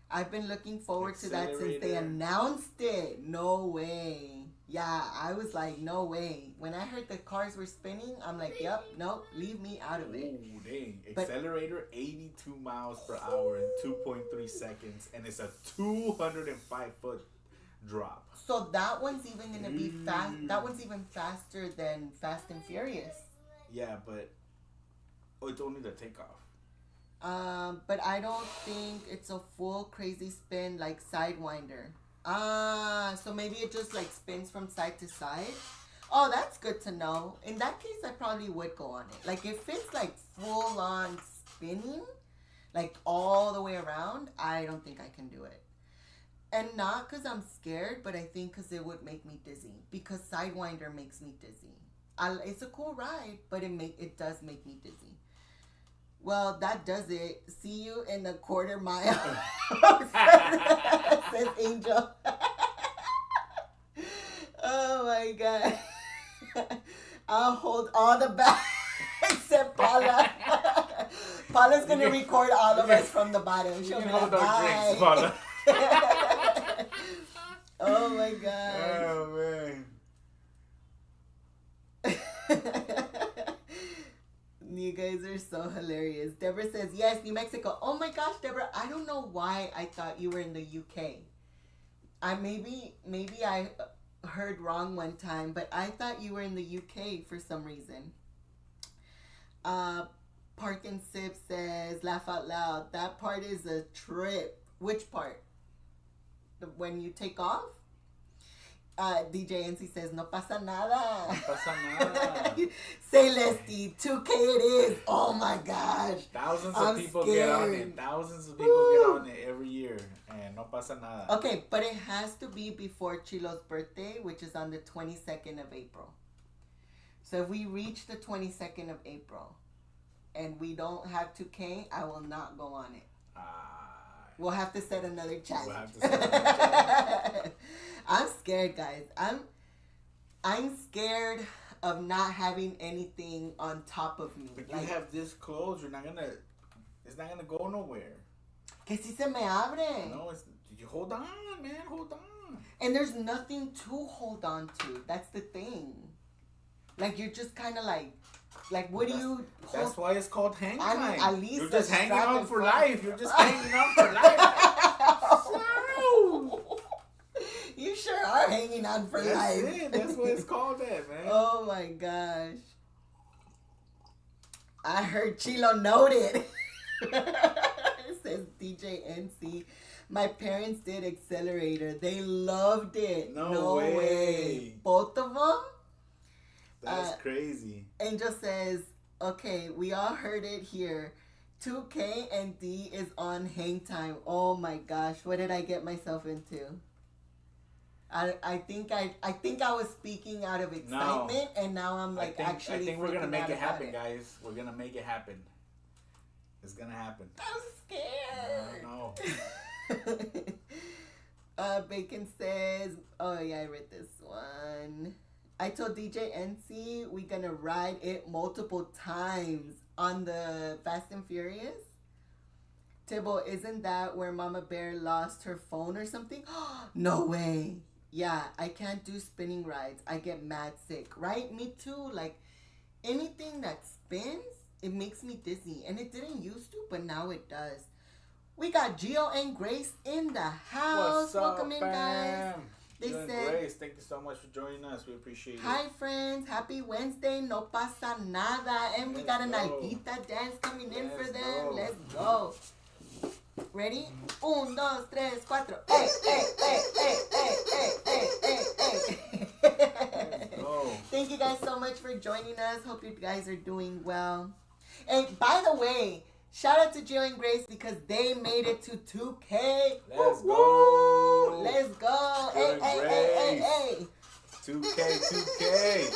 I've been looking forward to that since they Accelerator. announced it. No way. Yeah, I was like, no way. When I heard the cars were spinning, I'm like, yep, nope, leave me out of it. Ooh, dang. But- Accelerator 82 miles per hour in 2.3 seconds, and it's a 205-foot drop. So that one's even gonna be fast. That one's even faster than Fast and Furious. Yeah, but it's only the takeoff. But I don't think it's a full crazy spin like Sidewinder. So maybe it just like spins from side to side. Oh, that's good to know. In that case, I probably would go on it. Like if it's like full on spinning, like all the way around, I don't think I can do it. And not because I'm scared, but I think because it would make me dizzy. Because Sidewinder makes me dizzy. It's a cool ride, but it does make me dizzy. Well, that does it. See you in a quarter mile, says Angel. Oh my God. I'll hold all the back except Paula. Paula's going to record all of us from the bottom. She'll be like, bye. Paula. Oh my God. Oh, man. You guys are so hilarious. Deborah says, yes, New Mexico. Oh my gosh, Deborah, I don't know why I thought you were in the UK. Maybe I heard wrong one time, but I thought you were in the UK for some reason. Park and Sip says, laugh out loud. That part is a trip. Which part? When you take off? DJ NC says, no pasa nada. No pasa nada. Say, Leslie, 2K it is. Oh my gosh. Thousands I'm of people scared. get on it. Thousands of people get on it every year. And no pasa nada. Okay, but it has to be before Chilo's birthday, which is on the 22nd of April. So if we reach the 22nd of April and we don't have 2K, I will not go on it. We'll have to set another challenge. We'll have to set another challenge. I'm scared, guys. I'm scared of not having anything on top of me. But you have this close, it's not gonna go nowhere. Que si se me abre. No, you hold on, man, hold on. And there's nothing to hold on to. That's the thing. Like you're just kind of like what do you hold? That's why it's called hang I time. mean, at least You're just a hanging strap on in for front. life. You're just hanging on for life. You sure are hanging on for That's life. it. That's what it's called that, man. Oh my gosh. I heard Chilo noted. Says DJ NC. My parents did Accelerator. They loved it. No way. Both of them. That's crazy. Angel says, okay, we all heard it here. 2K and D is on hang time. Oh my gosh, what did I get myself into? I think I was speaking out of excitement, and now I'm like I think we're gonna make it happen, guys. We're gonna make it happen. It's gonna happen. I'm scared. No. Bacon says, oh yeah, I read this one. I told DJ NC we're gonna ride it multiple times on the Fast and Furious. Tibble, isn't that where Mama Bear lost her phone or something? No way. Yeah, I can't do spinning rides. I get mad sick. Right? Me too. Like, anything that spins, it makes me dizzy. And it didn't used to, but now it does. We got Gio and Grace in the house. What's up, welcome in, guys. They Gio and said, Grace, thank you so much for joining us. We appreciate it. hi, friends. Happy Wednesday. No pasa nada. And we got a Nalguita dance coming in for them. Go. Let's go. Ready? 1, 2, 3, 4. Hey, hey, hey, hey, hey, hey, hey, hey, hey. Go. Thank you guys so much for joining us. Hope you guys are doing well. And by the way, shout out to Jill and Grace because they made it to 2K. Let's Woo, go. woo. Let's go. Jill Hey, and hey, hey, hey, Grace. hey. 2K.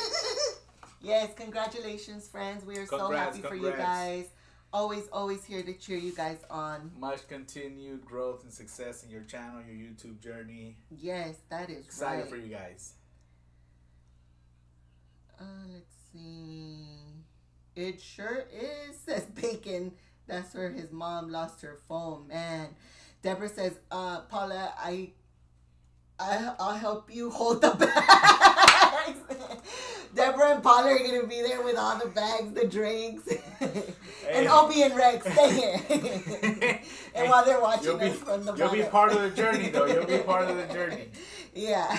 Yes, congratulations, friends. We are so happy for you guys. Always here to cheer you guys on. Much continued growth and success in your channel, your YouTube journey. Yes, that is Excited right. for you guys. Let's see. It sure is, says Bacon. That's where his mom lost her phone, man. Deborah says, Paula, I'll help you hold the bags. Deborah and Paula are going to be there with all the bags, the drinks. And Opie and Rex, stay here. And while they're watching us from the bottom. You'll be part of the journey, though. You'll be part of the journey. Yeah.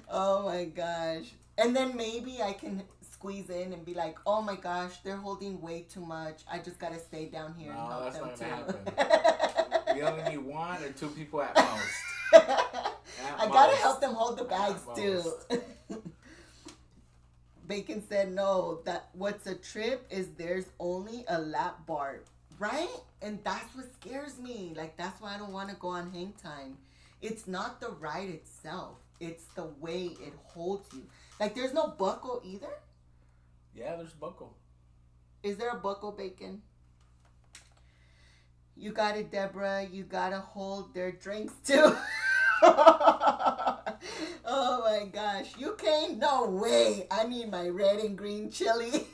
Oh, my gosh. And then maybe I can squeeze in and be like, oh, my gosh, they're holding way too much. I just got to stay down here and help them, that's too. not going to happen. We only need 1 or 2 people at most. I gotta help them hold the bags too. Bacon said no, that what's a trip is there's only a lap bar, right? And that's what scares me. Like, that's why I don't want to go on hang time. It's not the ride itself, it's the way it holds you. Like, there's no buckle either. Yeah, there's buckle. Is there a buckle, Bacon? You got it, Deborah. You gotta hold their drinks too. Oh my gosh. You can't? No way. I need my red and green chili.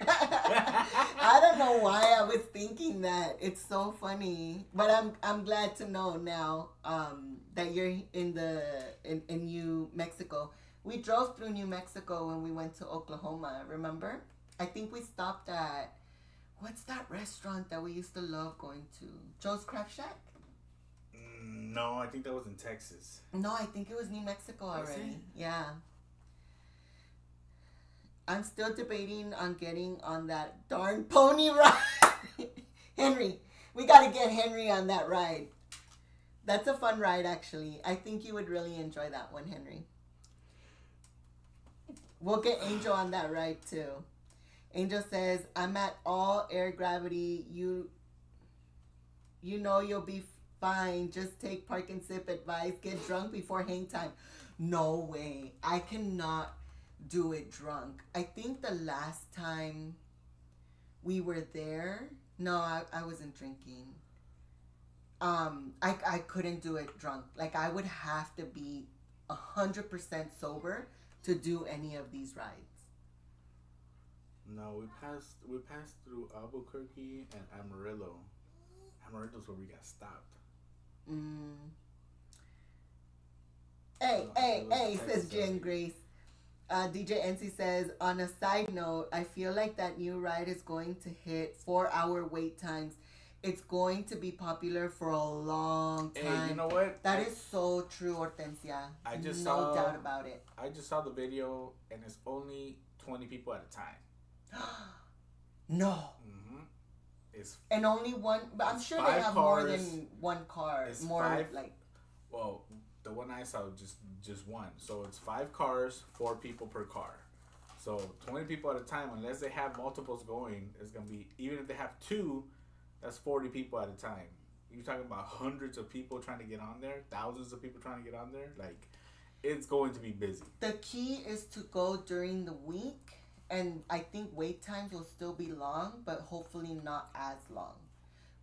I don't know why I was thinking that. It's so funny. But I'm glad to know now that you're in New Mexico. We drove through New Mexico when we went to Oklahoma, remember? I think we stopped at, what's that restaurant that we used to love going to? Joe's Crab Shack? No, I think that was in Texas. No, I think it was New Mexico already. Yeah. I'm still debating on getting on that darn pony ride. Henry, we got to get Henry on that ride. That's a fun ride, actually. I think you would really enjoy that one, Henry. We'll get Angel on that ride, too. Angel says, I'm at all air gravity. You know you'll be fine. Just take park and sip advice. Get drunk before hang time. No way. I cannot do it drunk. I think the last time we were there, no, I wasn't drinking. I couldn't do it drunk. Like, I would have to be 100% sober to do any of these rides. No, we passed through Albuquerque and Amarillo. Amarillo's where we got stopped. Hey, says Jen Grace. DJ NC says, on a side note, I feel like that new ride is going to hit 4-hour wait times. It's going to be popular for a long time. Hey, you know what? That is so true, Hortensia. No doubt about it. I just saw the video, and it's only 20 people at a time. No. It's And only one, but I'm It's sure they 5 have more cars. than one car. It's More 5. like, well, the one I saw just one. So it's 5 cars, 4 people per car. So 20 people at a time. Unless they have multiples going, it's gonna be, even if they have 2, that's 40 people at a time. You're talking about hundreds of people trying to get on there, thousands of people trying to get on there. Like, it's going to be busy. the key is to go during the week, and I think wait times will still be long, but hopefully not as long.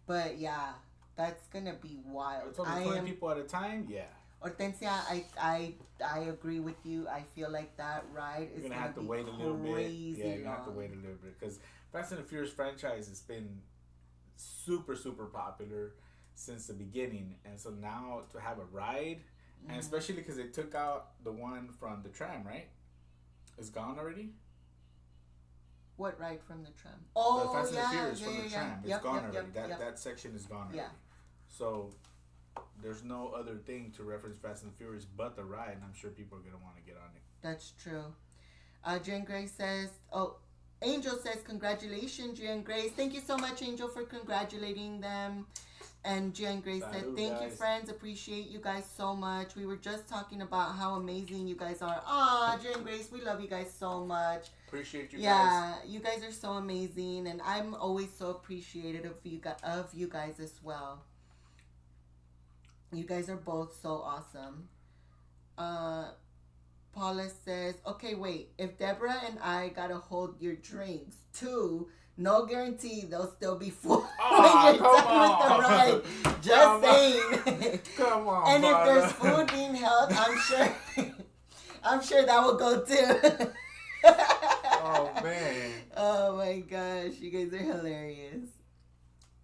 But yeah, that's gonna be wild. It's only 20 people at a time. Yeah. Hortensia, I agree with you. I feel like that ride is You're gonna have to be wait a little bit. crazy Yeah, you're gonna have to long. wait a little bit because Fast and the Furious franchise has been super popular since the beginning, and so now to have a ride, and especially because they took out the one from the tram, right? It's gone already. What ride from the tram? Oh, The Fast and yeah, the Furious yeah, from yeah, the yeah. tram. It's Yep, gone yep, already. yep. That section is gone already. Yeah. So there's no other thing to reference Fast and the Furious but the ride, and I'm sure people are gonna want to get on it. That's true. Jen Grace says, Angel says, congratulations, Jen Grace. Thank you so much, Angel, for congratulating them. And Jen Grace said, Salud, thank you, guys. friends. Appreciate you guys so much. We were just talking about how amazing you guys are. Aw, Jen Grace, we love you guys so much. Appreciate you guys. Yeah, you guys are so amazing. And I'm always so appreciative of you guys as well. You guys are both so awesome. Paula says, okay, wait. If Deborah and I gotta hold your drinks too, no guarantee they'll still be full Aw, when you're come done with the on. ride. Just Come on. saying. Come on, And if Paula. there's food being held, I'm sure that will go too. Oh man. Oh my gosh, you guys are hilarious.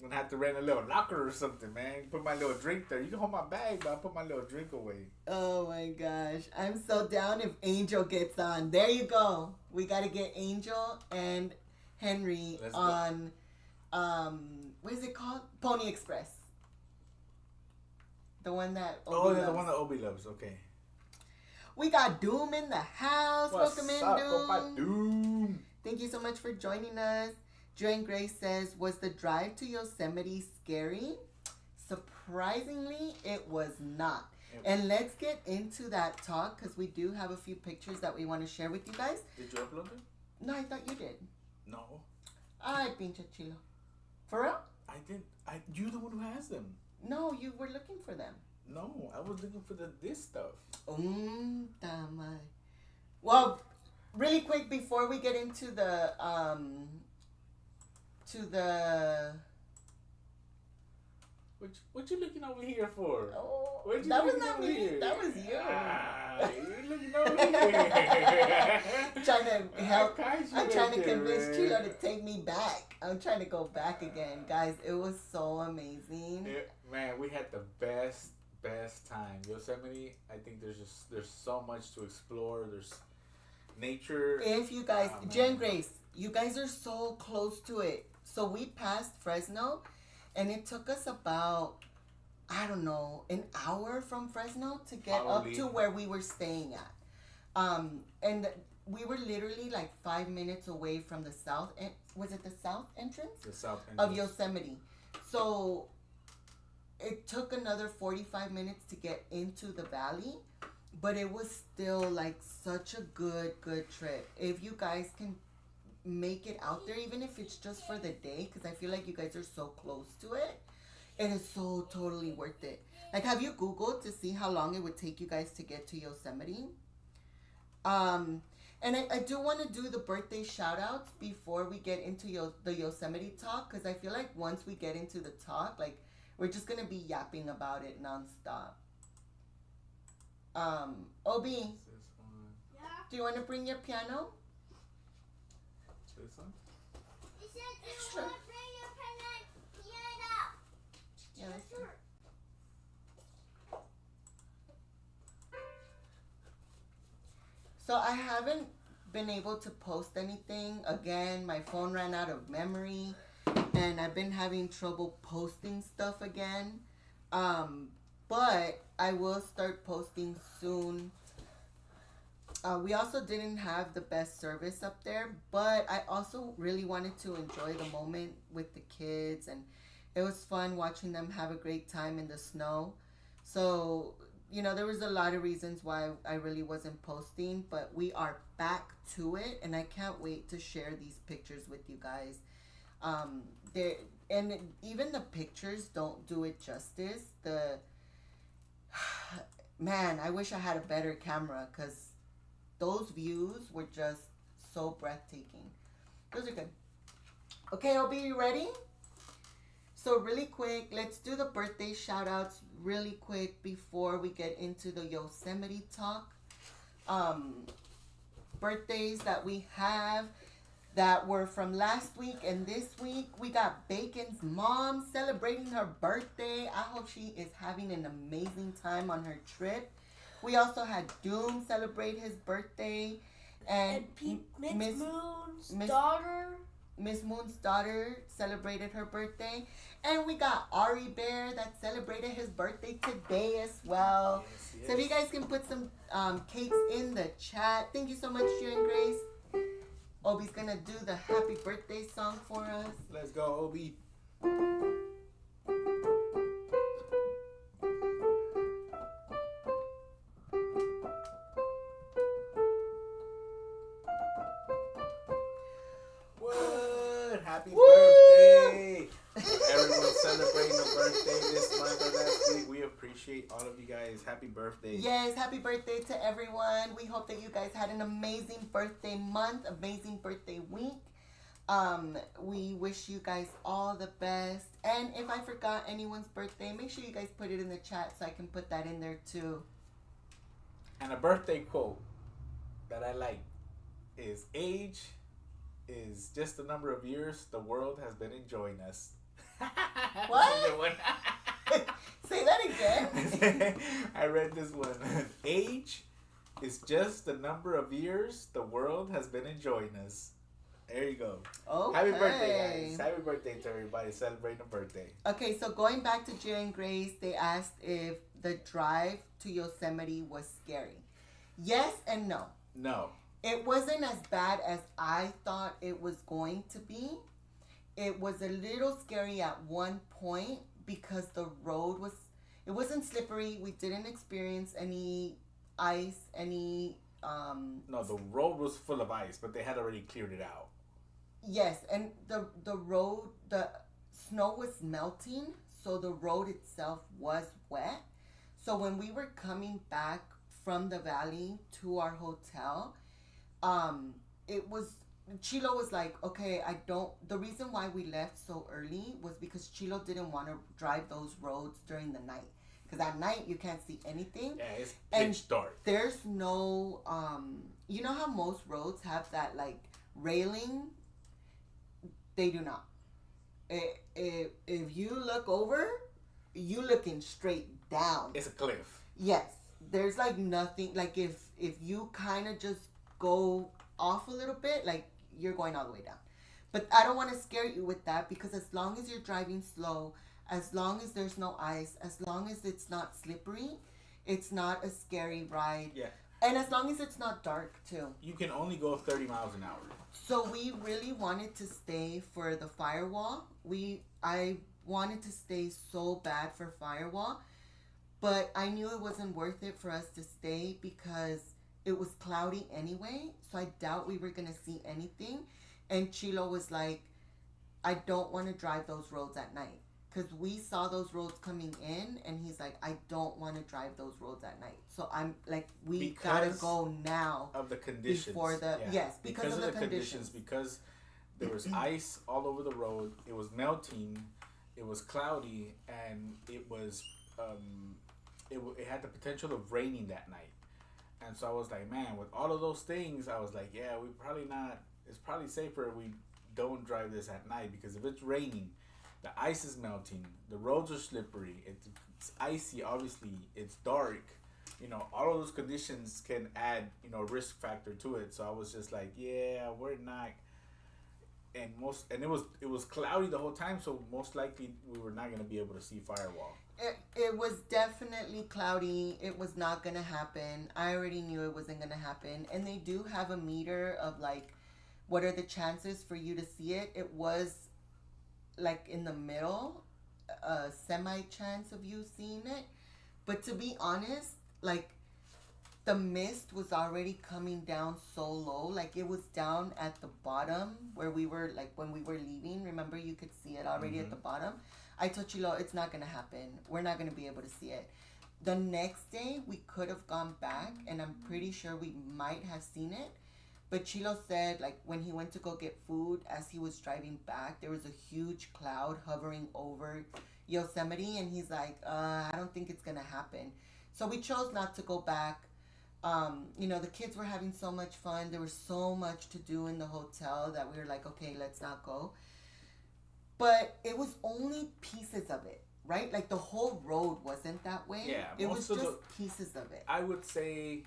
I'm gonna have to rent a little locker or something, man. Put my little drink there. You can hold my bag, but I'll put my little drink away. Oh my gosh. I'm so down if Angel gets on. There you go. We gotta get Angel and Henry Let's go. on what is it called? Pony Express. The one that Oh, Obi yeah, the loves. one that Obi loves. Okay. We got Doom in the house. What's Welcome in, up, Compa Doom. Doom? Thank you so much for joining us. Joanne Grace says, was the drive to Yosemite scary? Surprisingly, it was not. And let's get into that talk because we do have a few pictures that we want to share with you guys. Did you upload them? No, I thought you did. No. Ay, pinche Chilo. For real? I didn't. You're the one who has them. No, you were looking for them. No, I was looking for this stuff. Tama. Well, really quick before we get into the What you looking over here for? oh, What you that was looking not over me. here? That was you. Ah, you're looking over here. Trying to help. I caught you I'm trying to right there, convince man. Chilo to take me back. I'm trying to go back again, guys. It was so amazing. Yeah, man, we had the best time. Yosemite, I think there's so much to explore. There's nature. If you guys, Oh, Jen man. Grace, you guys are so close to it. So we passed Fresno, and it took us about, I don't know, an hour from Fresno to get Probably. up to where we were staying at. And we were literally like 5 minutes away from the south. Was it the south entrance The south end of Yosemite? So it took another 45 minutes to get into the valley, but it was still like such a good trip. If you guys can make it out there, even if it's just for the day, because I feel like you guys are so close to it, it is so totally worth it. Like, have you Googled to see how long it would take you guys to get to Yosemite? And I do want to do the birthday shout outs before we get into the Yosemite talk, because I feel like once we get into the talk, like, we're just going to be yapping about it nonstop. Obi, Yeah. do you want to bring your piano? This one? You said you Sure. want to bring your piano. Yeah, that's fine. So I haven't been able to post anything. Again, my phone ran out of memory, and I've been having trouble posting stuff again. But I will start posting soon. We also didn't have the best service up there, but I also really wanted to enjoy the moment with the kids, and it was fun watching them have a great time in the snow. So, there was a lot of reasons why I really wasn't posting, but we are back to it, and I can't wait to share these pictures with you guys. Um, there and even the pictures don't do it justice. The man, I wish I had a better camera because those views were just so breathtaking. Those are good. Okay, Obi, you ready? So really quick, let's do the birthday shout outs really quick before we get into the Yosemite talk. Birthdays that we have that were from last week and this week. We got Bacon's mom celebrating her birthday. I hope she is having an amazing time on her trip. We also had Doom celebrate his birthday. And Miss Moon's daughter. Miss Moon's daughter celebrated her birthday. And we got Ari Bear that celebrated his birthday today as well. Yes. So if you guys can put some cakes in the chat. Thank you so much, June Grace. Obi's gonna do the happy birthday song for us. Let's go, Obi. What? Happy birthday! Everyone's celebrating a birthday this month or last week. We appreciate all of you guys. Happy birthday. Yes, happy birthday to everyone. We hope that you guys had an amazing birthday month, amazing birthday week. We wish you guys all the best. And if I forgot anyone's birthday, make sure you guys put it in the chat so I can put that in there too. And a birthday quote that I like is age is just the number of years the world has been enjoying us. What? Say that again. I read this one. Age is just the number of years the world has been enjoying us. There you go. Okay. Happy birthday, guys. Happy birthday to everybody celebrating a birthday. Okay, so going back to Jill and Grace, they asked if the drive to Yosemite was scary. Yes and no. No. It wasn't as bad as I thought it was going to be. It was a little scary at one point because the road it wasn't slippery. We didn't experience any ice, any No, the road was full of ice, but they had already cleared it out. Yes, and the snow was melting, so the road itself was wet. So when we were coming back from the valley to our hotel, Chilo was like, okay, the reason why we left so early was because Chilo didn't want to drive those roads during the night. Because at night, you can't see anything. Yeah, it's pitch dark. There's no, you know how most roads have that, like, railing? They do not. If you look over, you looking straight down. It's a cliff. Yes. There's, like, nothing. Like, if you kind of just go off a little bit, like, you're going all the way down. But I don't want to scare you with that because as long as you're driving slow, as long as there's no ice, as long as it's not slippery, it's not a scary ride. Yeah. And as long as it's not dark, too. You can only go 30 miles an hour. So we really wanted to stay for the firewall. I wanted to stay so bad for firewall. But I knew it wasn't worth it for us to stay because it was cloudy anyway. So I doubt we were going to see anything. And Chilo was like, I don't want to drive those roads at night. Because we saw those roads coming in, and he's like, I don't want to drive those roads at night. So I'm like, we gotta go now. Of the conditions. Before yes, because of the conditions. Because there was ice all over the road. It was melting. It was cloudy, and it was it had the potential of raining that night. And so I was like, man, with all of those things, I was like, yeah, we probably not. It's probably safer if we don't drive this at night because if it's raining. The ice is melting. The roads are slippery. It's icy, obviously. It's dark. You know, all of those conditions can add, risk factor to it. So I was just like, yeah, we're not. And it was cloudy the whole time, so most likely we were not going to be able to see firewall. It was definitely cloudy. It was not gonna happen. I already knew it wasn't gonna happen. And they do have a meter of like what are the chances for you to see it. It was like in the middle, a semi chance of you seeing it. But to be honest, like the mist was already coming down so low. Like it was down at the bottom where we were, like when we were leaving. Remember, you could see it already at the bottom. I told Chilo, it's not going to happen. We're not going to be able to see it. The next day, we could have gone back, and I'm pretty sure we might have seen it. But Chilo said, like, when he went to go get food, as he was driving back, there was a huge cloud hovering over Yosemite, and he's like, I don't think it's going to happen. So we chose not to go back. The kids were having so much fun. There was so much to do in the hotel that we were like, okay, let's not go. But it was only pieces of it, right? Like the whole road wasn't that way. Yeah, it was most just of pieces of it. I would say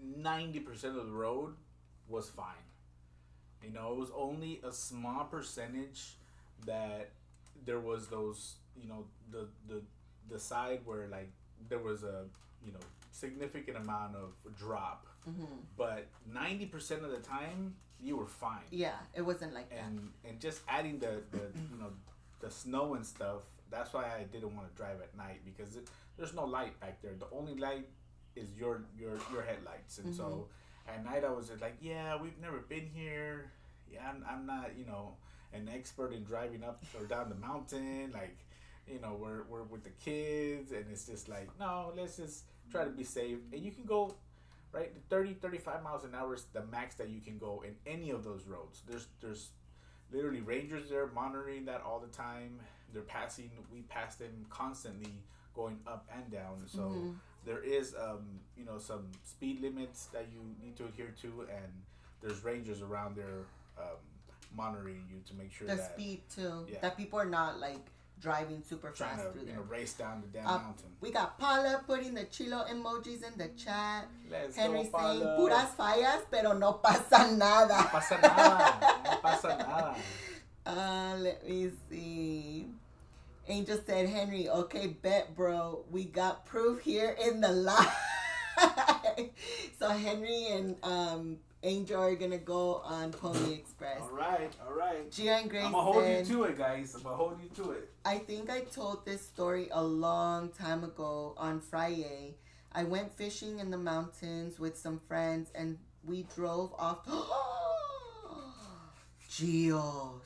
90% of the road was fine. It was only a small percentage that there was those, the side where like there was a, significant amount of drop. But 90% of the time you were fine. Yeah, it wasn't like that. And just adding the the snow and stuff. That's why I didn't want to drive at night, because there's no light back there. The only light is your headlights. And so at night I was just like, yeah, we've never been here. Yeah, I'm not an expert in driving up or down the mountain. Like, we're with the kids, and it's just like, no, let's just try to be safe. And you can go right 35 miles an hour is the max that you can go in any of those roads. There's literally rangers there monitoring that all the time. We pass them constantly going up and down. So there is some speed limits that you need to adhere to, and there's rangers around there monitoring you to make sure the that speed too, yeah, that people are not like driving super trying fast to through there. race down the damn mountain. We got Paula putting the Chilo emojis in the chat. Let's Henry go, saying Paula. puras fallas, pero no pasa nada. No pasa nada. No pasa nada. Let me see. Angel said, Henry, okay, bet, bro. We got proof here in the live. So Henry and Angel are gonna go on Pony Express. All right. Gia and Grace I'm gonna hold you said, to it, guys. I'm gonna hold you to it. I think I told this story a long time ago on Friday. I went fishing in the mountains with some friends, and we drove off. Gio,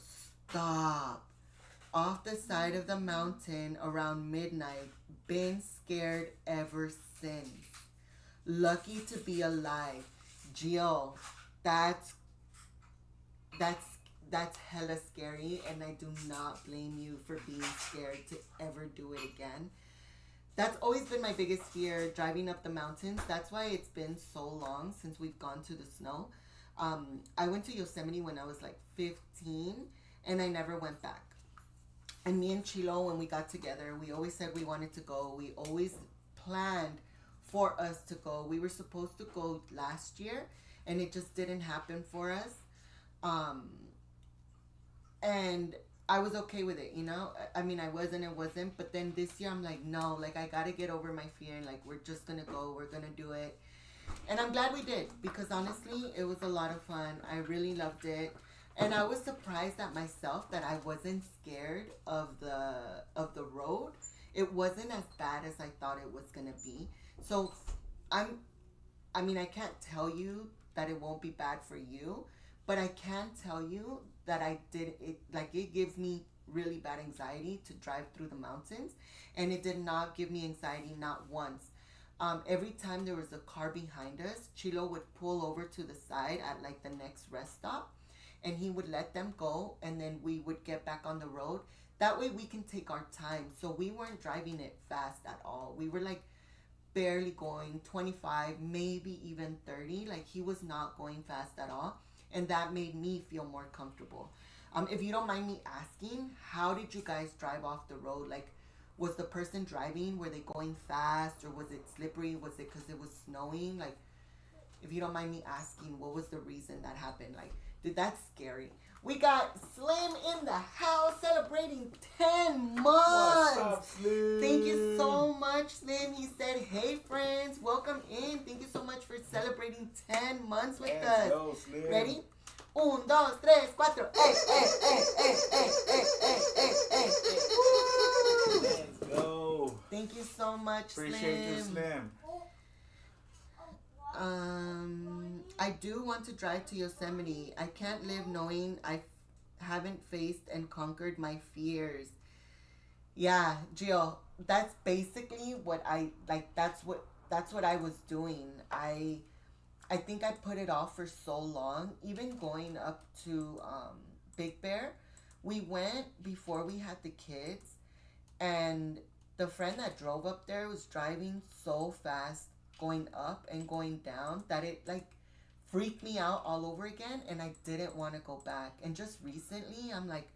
stop. Off the side of the mountain around midnight. Been scared ever since. Lucky to be alive. Gio, that's hella scary, and I do not blame you for being scared to ever do it again. That's always been my biggest fear, driving up the mountains. That's why it's been so long since we've gone to the snow. I went to Yosemite when I was like 15, and I never went back. And me and Chilo, when we got together, we always said we wanted to go. We always planned for us to go. We were supposed to go last year, and it just didn't happen for us. And I was okay with it, I mean, I wasn't, it wasn't. But then this year, I'm like, no, like, I got to get over my fear. Like, we're just going to go. We're going to do it. And I'm glad we did, because honestly, it was a lot of fun. I really loved it. And I was surprised at myself that I wasn't scared of the road. It wasn't as bad as I thought it was going to be. So I can't tell you that it won't be bad for you, but I can tell you that I did it. Like, it gives me really bad anxiety to drive through the mountains, and it did not give me anxiety, not once. Every time there was a car behind us, Chilo would pull over to the side at like the next rest stop, and he would let them go, and then we would get back on the road. That way we can take our time. So we weren't driving it fast at all. We were like barely going 25, maybe even 30. Like, he was not going fast at all. And that made me feel more comfortable. If you don't mind me asking, how did you guys drive off the road? Like, was the person driving, were they going fast, or was it slippery? Was it because it was snowing? Like, if you don't mind me asking, what was the reason that happened? Like, that's scary. We got Slim in the house celebrating 10 months. What's up, Slim? Thank you so much, Slim. He said, hey, friends, welcome in. Thank you so much for celebrating 10 months with Let's us. go, Slim. Ready? 1, 2, 3, 4. Hey, hey, hey, hey, hey, hey, hey, hey, hey. Let's go. Thank you so much, Appreciate you, Slim. I do want to drive to Yosemite. I can't live knowing I haven't faced and conquered my fears. Yeah, Gio, that's basically what I like. That's what I was doing. I think I put it off for so long. Even going up to Big Bear, we went before we had the kids, and the friend that drove up there was driving so fast going up and going down that it like freaked me out all over again, and I didn't want to go back. And just recently I'm like,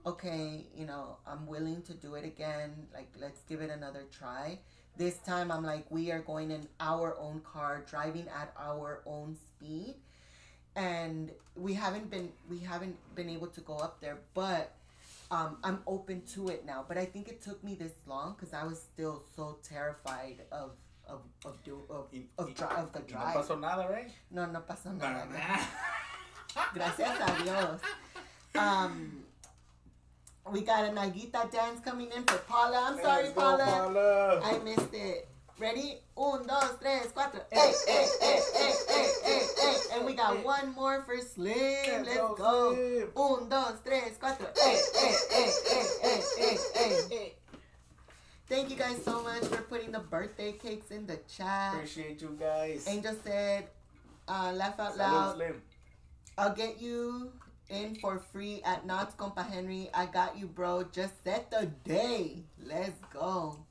okay, you know, I'm willing to do it again. Like, let's give it another try. This time I'm like, we are going in our own car, driving at our own speed, and we haven't been able to go up there, but I'm open to it now. But I think it took me this long because I was still so terrified of the drive. No pasó nada, right? No pasó nada. Gracias a Dios. We got a Naguita dance coming in for Paula. I'm sorry, Let's go, Paula. Paula. I missed it. Ready? 1, 2, 3, 4. Hey, hey, hey, hey, hey, hey, hey. And we got one more for Slim. Let's go. Slim. 1, 2, 3, 4. Hey, hey, hey, hey, hey, hey, hey. Thank you guys so much for putting the birthday cakes in the chat. Appreciate you guys. Angel said, laugh out Salud, loud. Slim. I'll get you in for free at Knott's, Compa Henry. I got you, bro. Just set the day. Let's go.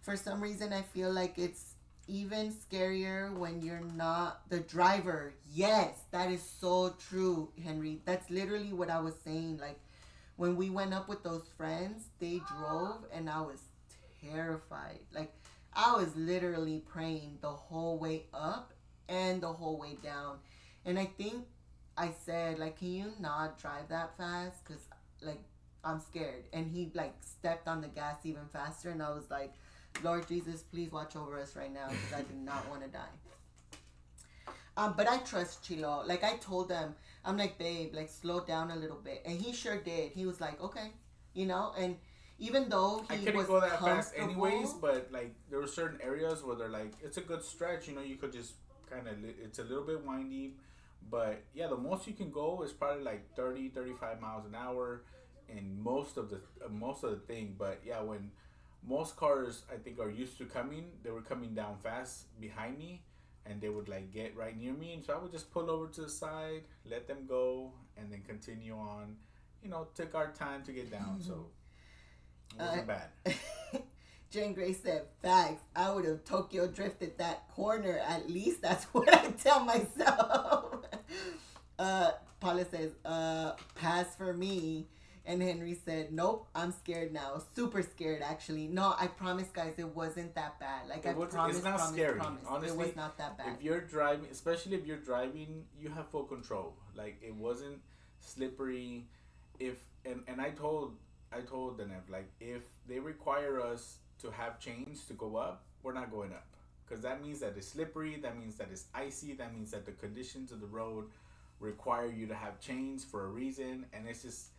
For some reason, I feel like it's even scarier when you're not the driver. Yes, that is so true, Henry. That's literally what I was saying. Like, when we went up with those friends, they drove and I was terrified. Like, I was literally praying the whole way up and the whole way down. And I think I said, like, can you not drive that fast? Because, like, I'm scared. And he, like, stepped on the gas even faster. And I was like, Lord Jesus, please watch over us right now because I do not want to die. But I trust Chilo. Like, I told them, I'm like, babe, like, slow down a little bit. And he sure did. He was like, okay. You know? And even though he I couldn't was go that fast comfortable, anyways, but, like, there were certain areas where they're like, it's a good stretch. You know, you could just kind of, it's a little bit windy. But, yeah, the most you can go is probably, like, 30, 35 miles an hour in most of the thing. But, yeah, when most cars, I think, are used to coming, they were coming down fast behind me. And they would, like, get right near me. And so I would just pull over to the side, let them go, and then continue on. You know, took our time to get down. So it wasn't bad. Jane Grace said, facts. I would have Tokyo drifted that corner. At least that's what I tell myself. Paula says, pass for me. And Henry said, nope, I'm scared now. Super scared, actually. No, I promise, guys, it wasn't that bad. Like, I promise, it's not scary. Honestly, it was not that bad. If you're driving, especially if you're driving, you have full control. Like, it wasn't slippery. And I told the Nev, like, if they require us to have chains to go up, we're not going up. Because that means that it's slippery, that means that it's icy, that means that the conditions of the road require you to have chains for a reason. And it's just...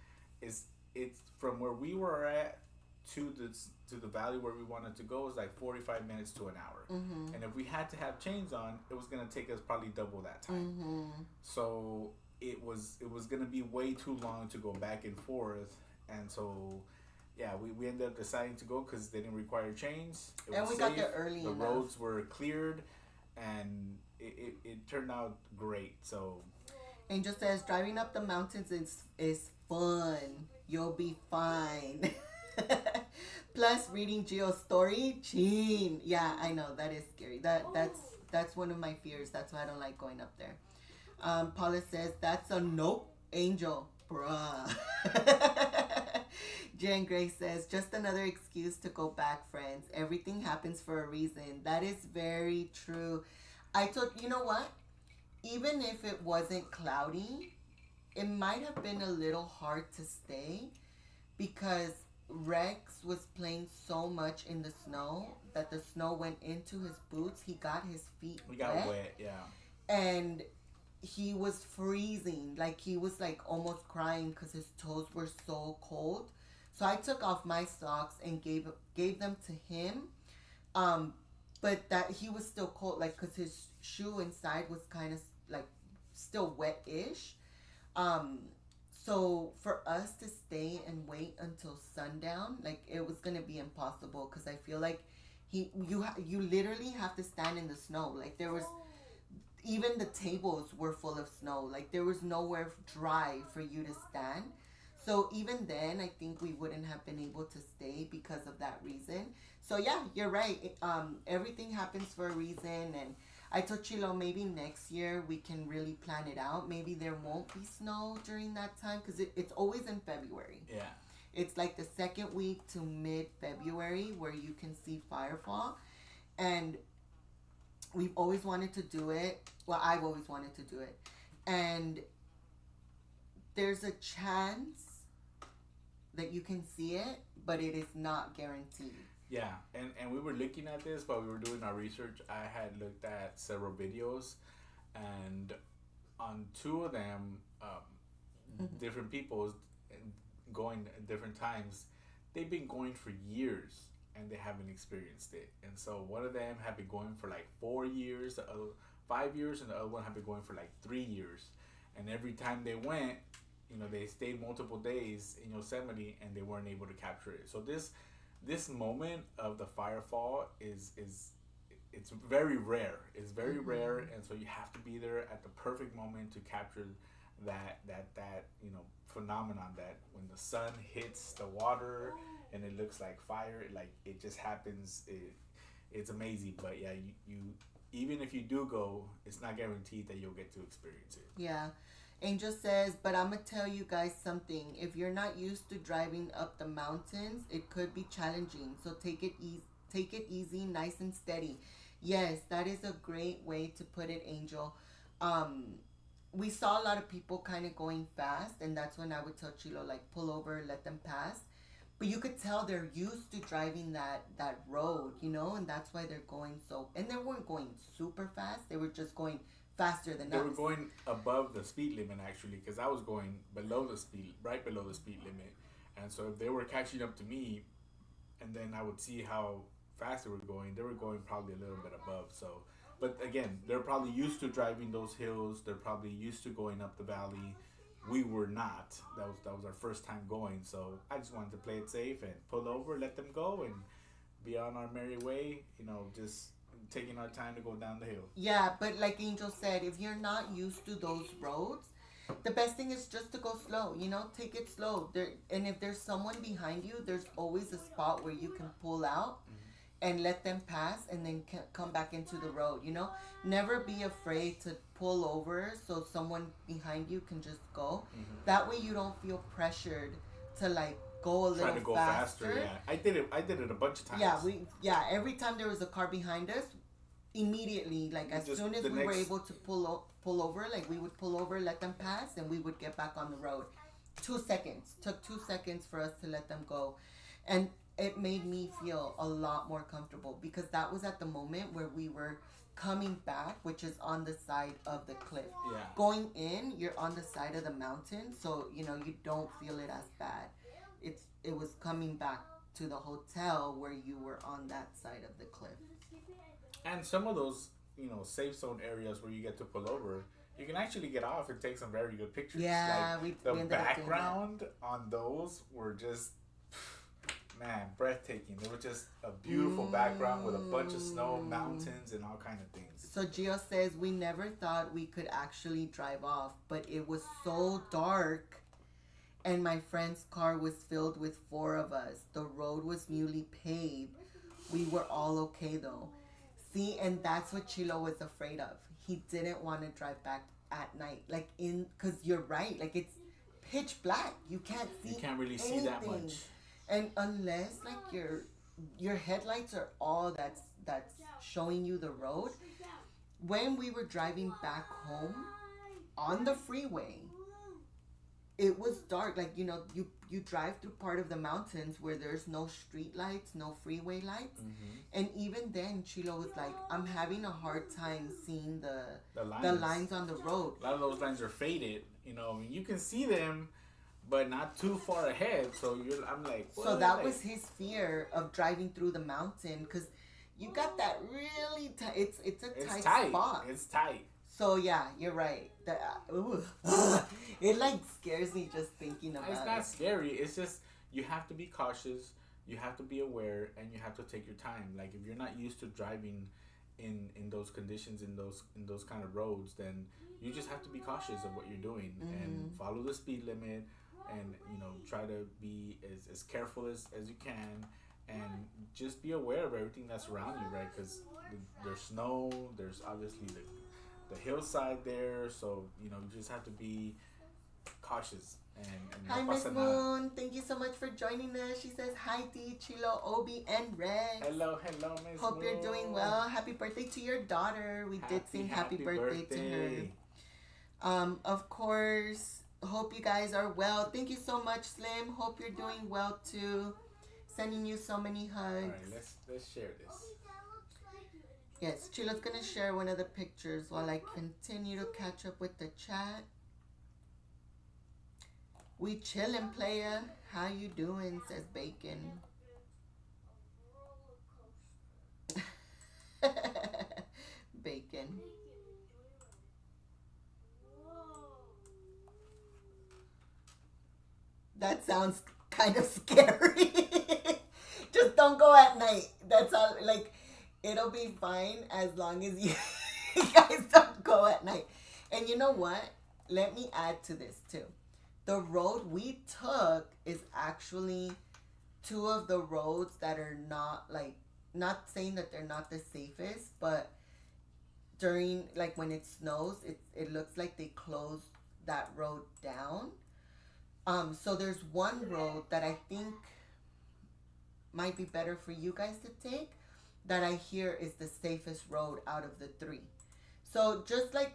It's from where we were at to the valley where we wanted to go is like 45 minutes to an hour. Mm-hmm. And if we had to have chains on, it was gonna take us probably double that time. Mm-hmm. So it was gonna be way too long to go back and forth. And so yeah, we ended up deciding to go because they didn't require chains. And we got there early The enough. roads were cleared, and it turned out great. So Angel says driving up the mountains is fun. You'll be fine. Plus reading Gio's story, chin. Yeah, I know that is scary. That's one of my fears. That's why I don't like going up there. Paula says that's a nope, Angel, bruh. Jen Gray says just another excuse to go back, friends. Everything happens for a reason. That is very true. You know what? Even if it wasn't cloudy, it might have been a little hard to stay because Rex was playing so much in the snow that the snow went into his boots. He got his feet We got wet, yeah. and he was freezing. Like he was like almost crying because his toes were so cold. So I took off my socks and gave them to him. But that he was still cold, like because his shoe inside was kind of like still wet-ish. So for us to stay and wait until sundown, like it was gonna be impossible because I feel like you literally have to stand in the snow. Like there was even the tables were full of snow. Like there was nowhere dry for you to stand. So even then, I think we wouldn't have been able to stay because of that reason. So yeah, you're right. Everything happens for a reason, and I told Chilo maybe next year we can really plan it out. Maybe there won't be snow during that time because it's always in February. Yeah. It's like the second week to mid-February where you can see firefall. And we've always wanted to do it. Well, I've always wanted to do it. And there's a chance that you can see it, but it is not guaranteed. Yeah, and we were looking at this while we were doing our research. I had looked at several videos, and on two of them, different people going at different times, they've been going for years and they haven't experienced it. And so one of them had been going for like 4 years, 5 years, and the other one had been going for like 3 years. And every time they went, they stayed multiple days in Yosemite and they weren't able to capture it. So this moment of the firefall is it's very rare. It's very rare, and so you have to be there at the perfect moment to capture that phenomenon, that when the sun hits the water and it looks like fire, like it just happens. It's amazing. But yeah, you even if you do go, it's not guaranteed that you'll get to experience it. Yeah. Angel says, but I'm going to tell you guys something. If you're not used to driving up the mountains, it could be challenging. So take it easy, nice and steady. Yes, that is a great way to put it, Angel. We saw a lot of people kind of going fast, and that's when I would tell Chilo, like, pull over, let them pass. But you could tell they're used to driving that road, and that's why they're going so... And they weren't going super fast. They were just going faster than us. They were going above the speed limit, actually, because I was going right below the speed limit. And so if they were catching up to me, and then I would see how fast they were going probably a little bit above. So, but again, they're probably used to driving those hills. They're probably used to going up the valley. We were not. That was our first time going. So I just wanted to play it safe and pull over, let them go, and be on our merry way. Just taking our time to go down the hill. Yeah, but like Angel said, if you're not used to those roads, the best thing is just to go slow. Take it slow. And if there's someone behind you, there's always a spot where you can pull out and let them pass and then come back into the road. Never be afraid to pull over so someone behind you can just go. That way you don't feel pressured to like go a little Trying to go faster. Yeah, I did it a bunch of times. Every time there was a car behind us, immediately, like as soon as we were able to pull over, like we would pull over, let them pass, and we would get back on the road. 2 seconds. Took 2 seconds for us to let them go. And it made me feel a lot more comfortable because that was at the moment where we were coming back, which is on the side of the cliff. Yeah. Going in, you're on the side of the mountain, so you don't feel it as bad. It was coming back to the hotel where you were on that side of the cliff. And some of those, safe zone areas where you get to pull over, you can actually get off and take some very good pictures. Yeah, like we the background on those were just, man, breathtaking. They were just a beautiful background with a bunch of snow, mountains, and all kind of things. So Gio says, we never thought we could actually drive off, but it was so dark. And my friend's car was filled with 4 of us. The road was newly paved. We were all okay though. See, and that's what Chilo was afraid of. He didn't want to drive back at night. Because you're right. Like it's pitch black. You can't see You can't really anything. see that much. And unless like your headlights are all that's showing you the road. When we were driving back home on the freeway, it was dark. Like, you drive through part of the mountains where there's no street lights, no freeway lights. Mm-hmm. And even then, Chilo was like, I'm having a hard time seeing The lines. the lines on the road. A lot of those lines are faded. You can see them, but not too far ahead. So I'm like, what? So that was his fear of driving through the mountain, because you got that really tight. It's a tight spot. It's tight. So yeah, you're right. It like scares me just thinking about it. It's not scary. It's just you have to be cautious. You have to be aware, and you have to take your time. Like, if you're not used to driving in those conditions, in those kind of roads, then you just have to be cautious of what you're doing and follow the speed limit, and try to be as careful as you can, and just be aware of everything that's around you, right? Because there's snow, there's obviously the hillside there, so you just have to be cautious. And hi, Miss Moon. Thank you so much for joining us. She says hi, D, Chilo, Obi, and Rex. Hello, Miss Moon. Hope you're doing well. Happy birthday to your daughter. We did sing happy birthday to her. Of course. Hope you guys are well. Thank you so much, Slim. Hope you're doing well too. Sending you so many hugs. All right, let's share this. Yes, Chilo's gonna share one of the pictures while I continue to catch up with the chat. We chillin', playa. How you doing? Says Bacon. Bacon. That sounds kind of scary. Just don't go at night. That's all. Like, it'll be fine as long as you guys don't go at night. And you know what? Let me add to this too. The road we took is actually two of the roads that are not saying that they're not the safest, but during, like, when it snows, it looks like they close that road down. So there's one road that I think might be better for you guys to take, that I hear is the safest road out of the three. So just like,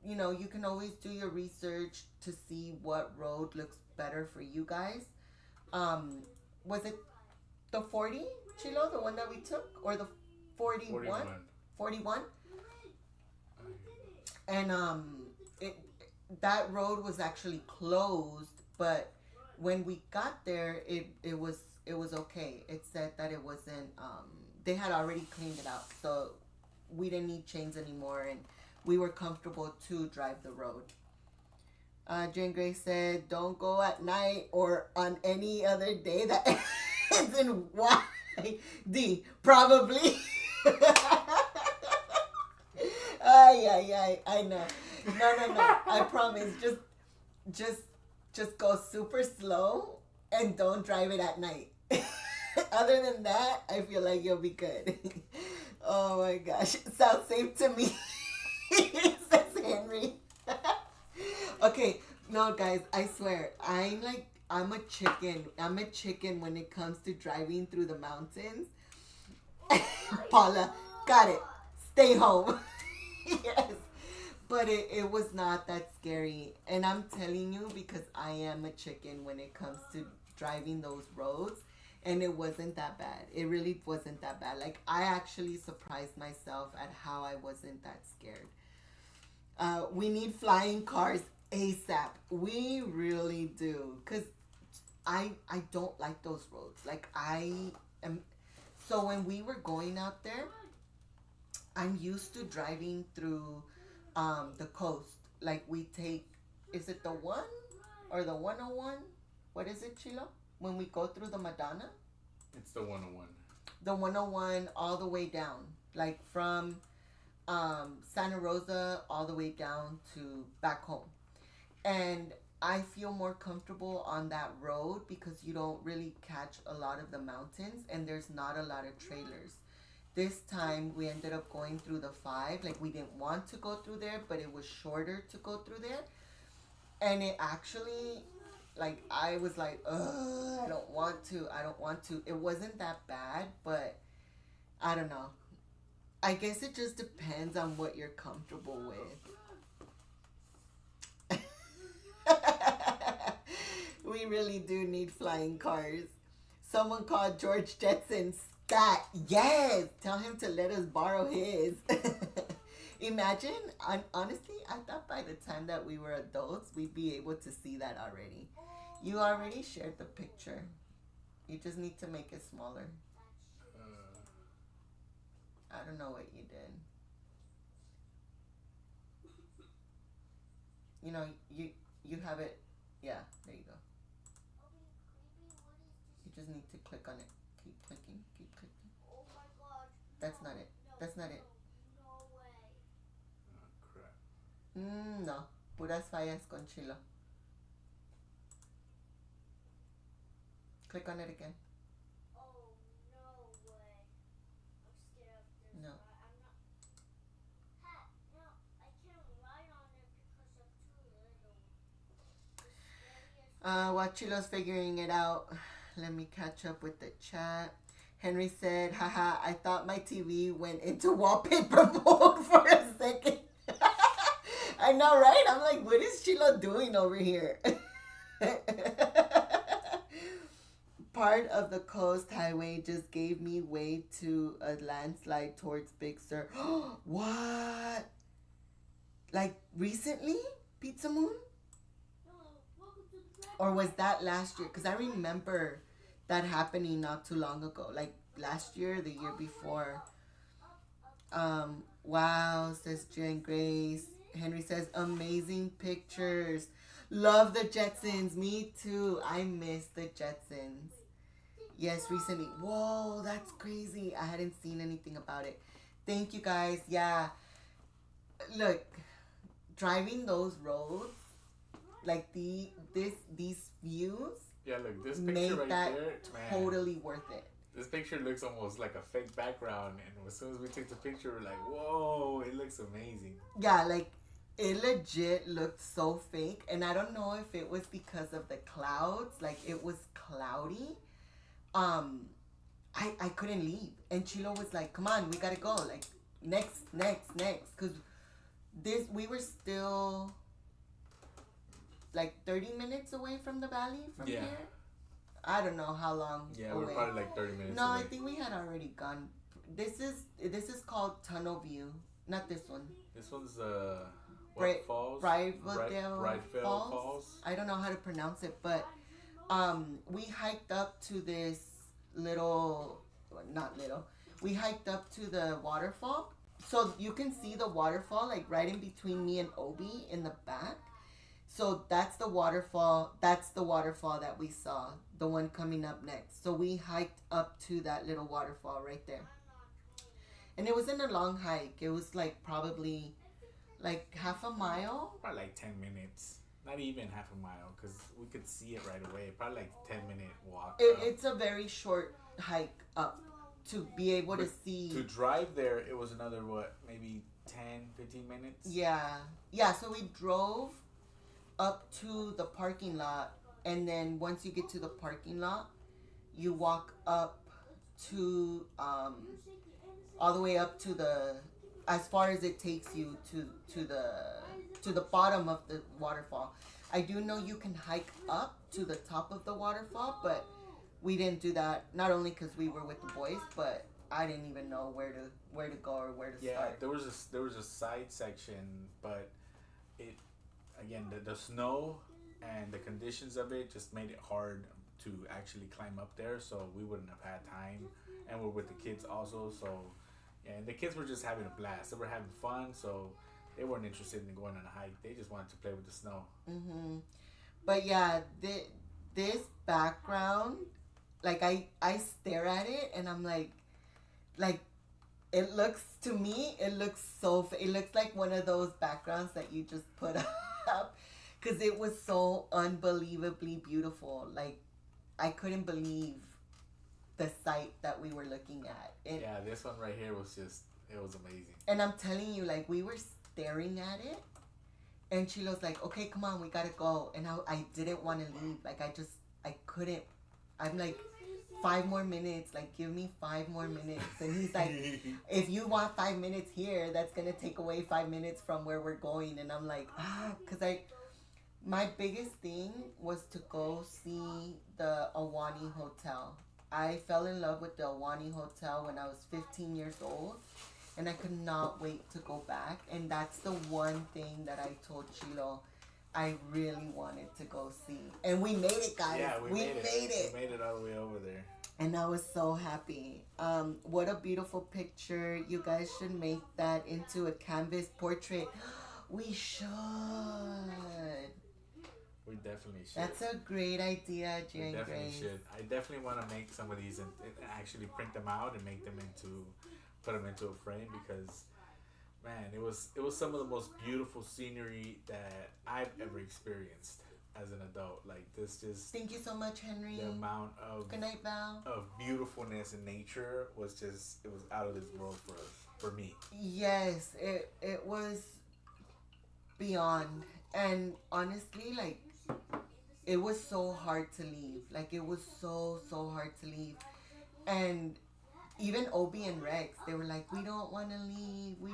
you can always do your research to see what road looks better for you guys. Was it the 40, Chilo, the one that we took, or the 41? 41? And that road was actually closed, but when we got there, it was okay. It said that it wasn't, they had already cleaned it out, so we didn't need chains anymore, and we were comfortable to drive the road. Jane Gray said, don't go at night or on any other day that ends in Y-D. Probably. I know. No. I promise. Just go super slow and don't drive it at night. Other than that, I feel like you'll be good. Oh my gosh. Sounds safe to me. Says Henry. Okay, no guys, I swear, I'm a chicken. I'm a chicken when it comes to driving through the mountains. Paula, got it. Stay home. Yes. But it was not that scary. And I'm telling you, because I am a chicken when it comes to driving those roads. And it wasn't that bad. It really wasn't that bad. Like, I actually surprised myself at how I wasn't that scared. We need flying cars ASAP. We really do. Because I don't like those roads. Like, so when we were going out there, I'm used to driving through the coast. Like, we take, is it the 1 or the 101? What is it, Chilo? When we go through the Madonna? It's the 101. The 101 all the way down. Like, from Santa Rosa all the way down to back home. And I feel more comfortable on that road because you don't really catch a lot of the mountains and there's not a lot of trailers. This time we ended up going through the 5. Like, we didn't want to go through there, but it was shorter to go through there. And it actually, like, I was like, ugh, I don't want to. It wasn't that bad, but I don't know. I guess it just depends on what you're comfortable with. We really do need flying cars. Someone called George Jetson stat. Yes, tell him to let us borrow his. Imagine, honestly, I thought by the time that we were adults, we'd be able to see that already. You already shared the picture. You just need to make it smaller. I don't know what you did. You know, you have it. Yeah, there you go. You just need to click on it. Keep clicking. Keep clicking. Oh my god. That's not it. That's not it. No way. Oh, crap. No. Puras fallas con Chilo. Click on it again. Oh, no way. I'm scared of this. No. I'm not. Pat, no, I can't ride on it because I'm too little. The scariest. While Chilo's figuring it out, let me catch up with the chat. Henry said, haha, I thought my TV went into wallpaper mode for a second. I know, right? I'm like, what is Chilo doing over here? Part of the coast highway just gave me way to a landslide towards Big Sur. What? Like recently? Pizza Moon? No, welcome to the black. Or was that last year? Because I remember that happening not too long ago. Like last year, the year before. Wow, says Jen Grace. Henry says, amazing pictures. Love the Jetsons. Me too. I miss the Jetsons. Yes, recently. Whoa, that's crazy. I hadn't seen anything about it. Thank you guys. Yeah. Look, driving those roads, like these views, Yeah, look, this make picture right that there, man. totally worth it. This picture looks almost like a fake background, and as soon as we took the picture, we're like, whoa, it looks amazing. Yeah, like it legit looked so fake, and I don't know if it was because of the clouds. Like it was cloudy. I couldn't leave, and Chilo was like, "Come on, we gotta go." Like next, because we were still like 30 minutes away from the valley from Yeah. here. I don't know how long. Yeah, away. we're probably like 30 minutes No, away. I think we had already gone. This is called Tunnel View, not this one. This one's Bright- falls? Brightfield Falls. Falls. I don't know how to pronounce it, but we hiked up to this we hiked up to the waterfall, so you can see the waterfall like right in between me and Obi in the back. So that's the waterfall that we saw, the one coming up next. So we hiked up to that little waterfall right there, and it wasn't a long hike. It was like probably like half a mile. Probably like 10 minutes. Not even half a mile, because we could see it right away. Probably like 10-minute walk. It's a very short hike up to be able to see. To drive there, it was another, maybe 10, 15 minutes? Yeah, so we drove up to the parking lot, and then once you get to the parking lot, you walk up to, all the way up to as far as it takes you to the bottom of the waterfall. I do know you can hike up to the top of the waterfall, but we didn't do that. Not only because we were with the boys, but I didn't even know where to go or where to start. There was a side section, but it again the snow and the conditions of it just made it hard to actually climb up there. So we wouldn't have had time, and we're with the kids also. So yeah, and the kids were just having a blast. They were having fun. So they weren't interested in going on a hike. They just wanted to play with the snow. But yeah, this background, like I stare at it and I'm like it looks to me, it looks like one of those backgrounds that you just put up, because it was so unbelievably beautiful. Like I couldn't believe the sight that we were looking at. Yeah, this one right here was it was amazing. And I'm telling you, like we were staring at it, and Chilo's like, okay, come on, we gotta go. And I didn't want to leave. Like I couldn't. I'm like, 5 more minutes. Like, give me 5 more minutes. And he's like, if you want 5 minutes here, that's gonna take away 5 minutes from where we're going. And I'm like, because My biggest thing was to go see the Awani Hotel. I fell in love with the Awani Hotel when I was 15 years old, and I could not wait to go back. And that's the one thing that I told Chilo I really wanted to go see. And we made it, guys. Yeah, we made it. We made it all the way over there. And I was so happy. What a beautiful picture. You guys should make that into a canvas portrait. We should. We definitely should. That's a great idea, We Jane definitely Grace. should. I definitely want to make some of these and actually print them out and make them into, put them into a frame because, man, it was some of the most beautiful scenery that I've ever experienced as an adult. Like this, just Thank you so much, Henry. the amount of Good night, Val. beautifulness in nature was just, it was out of this world for me. Yes, it was beyond. And honestly, like, it was so hard to leave. Like, it was so hard to leave. And even Obi and Rex, they were like, we don't want to leave. We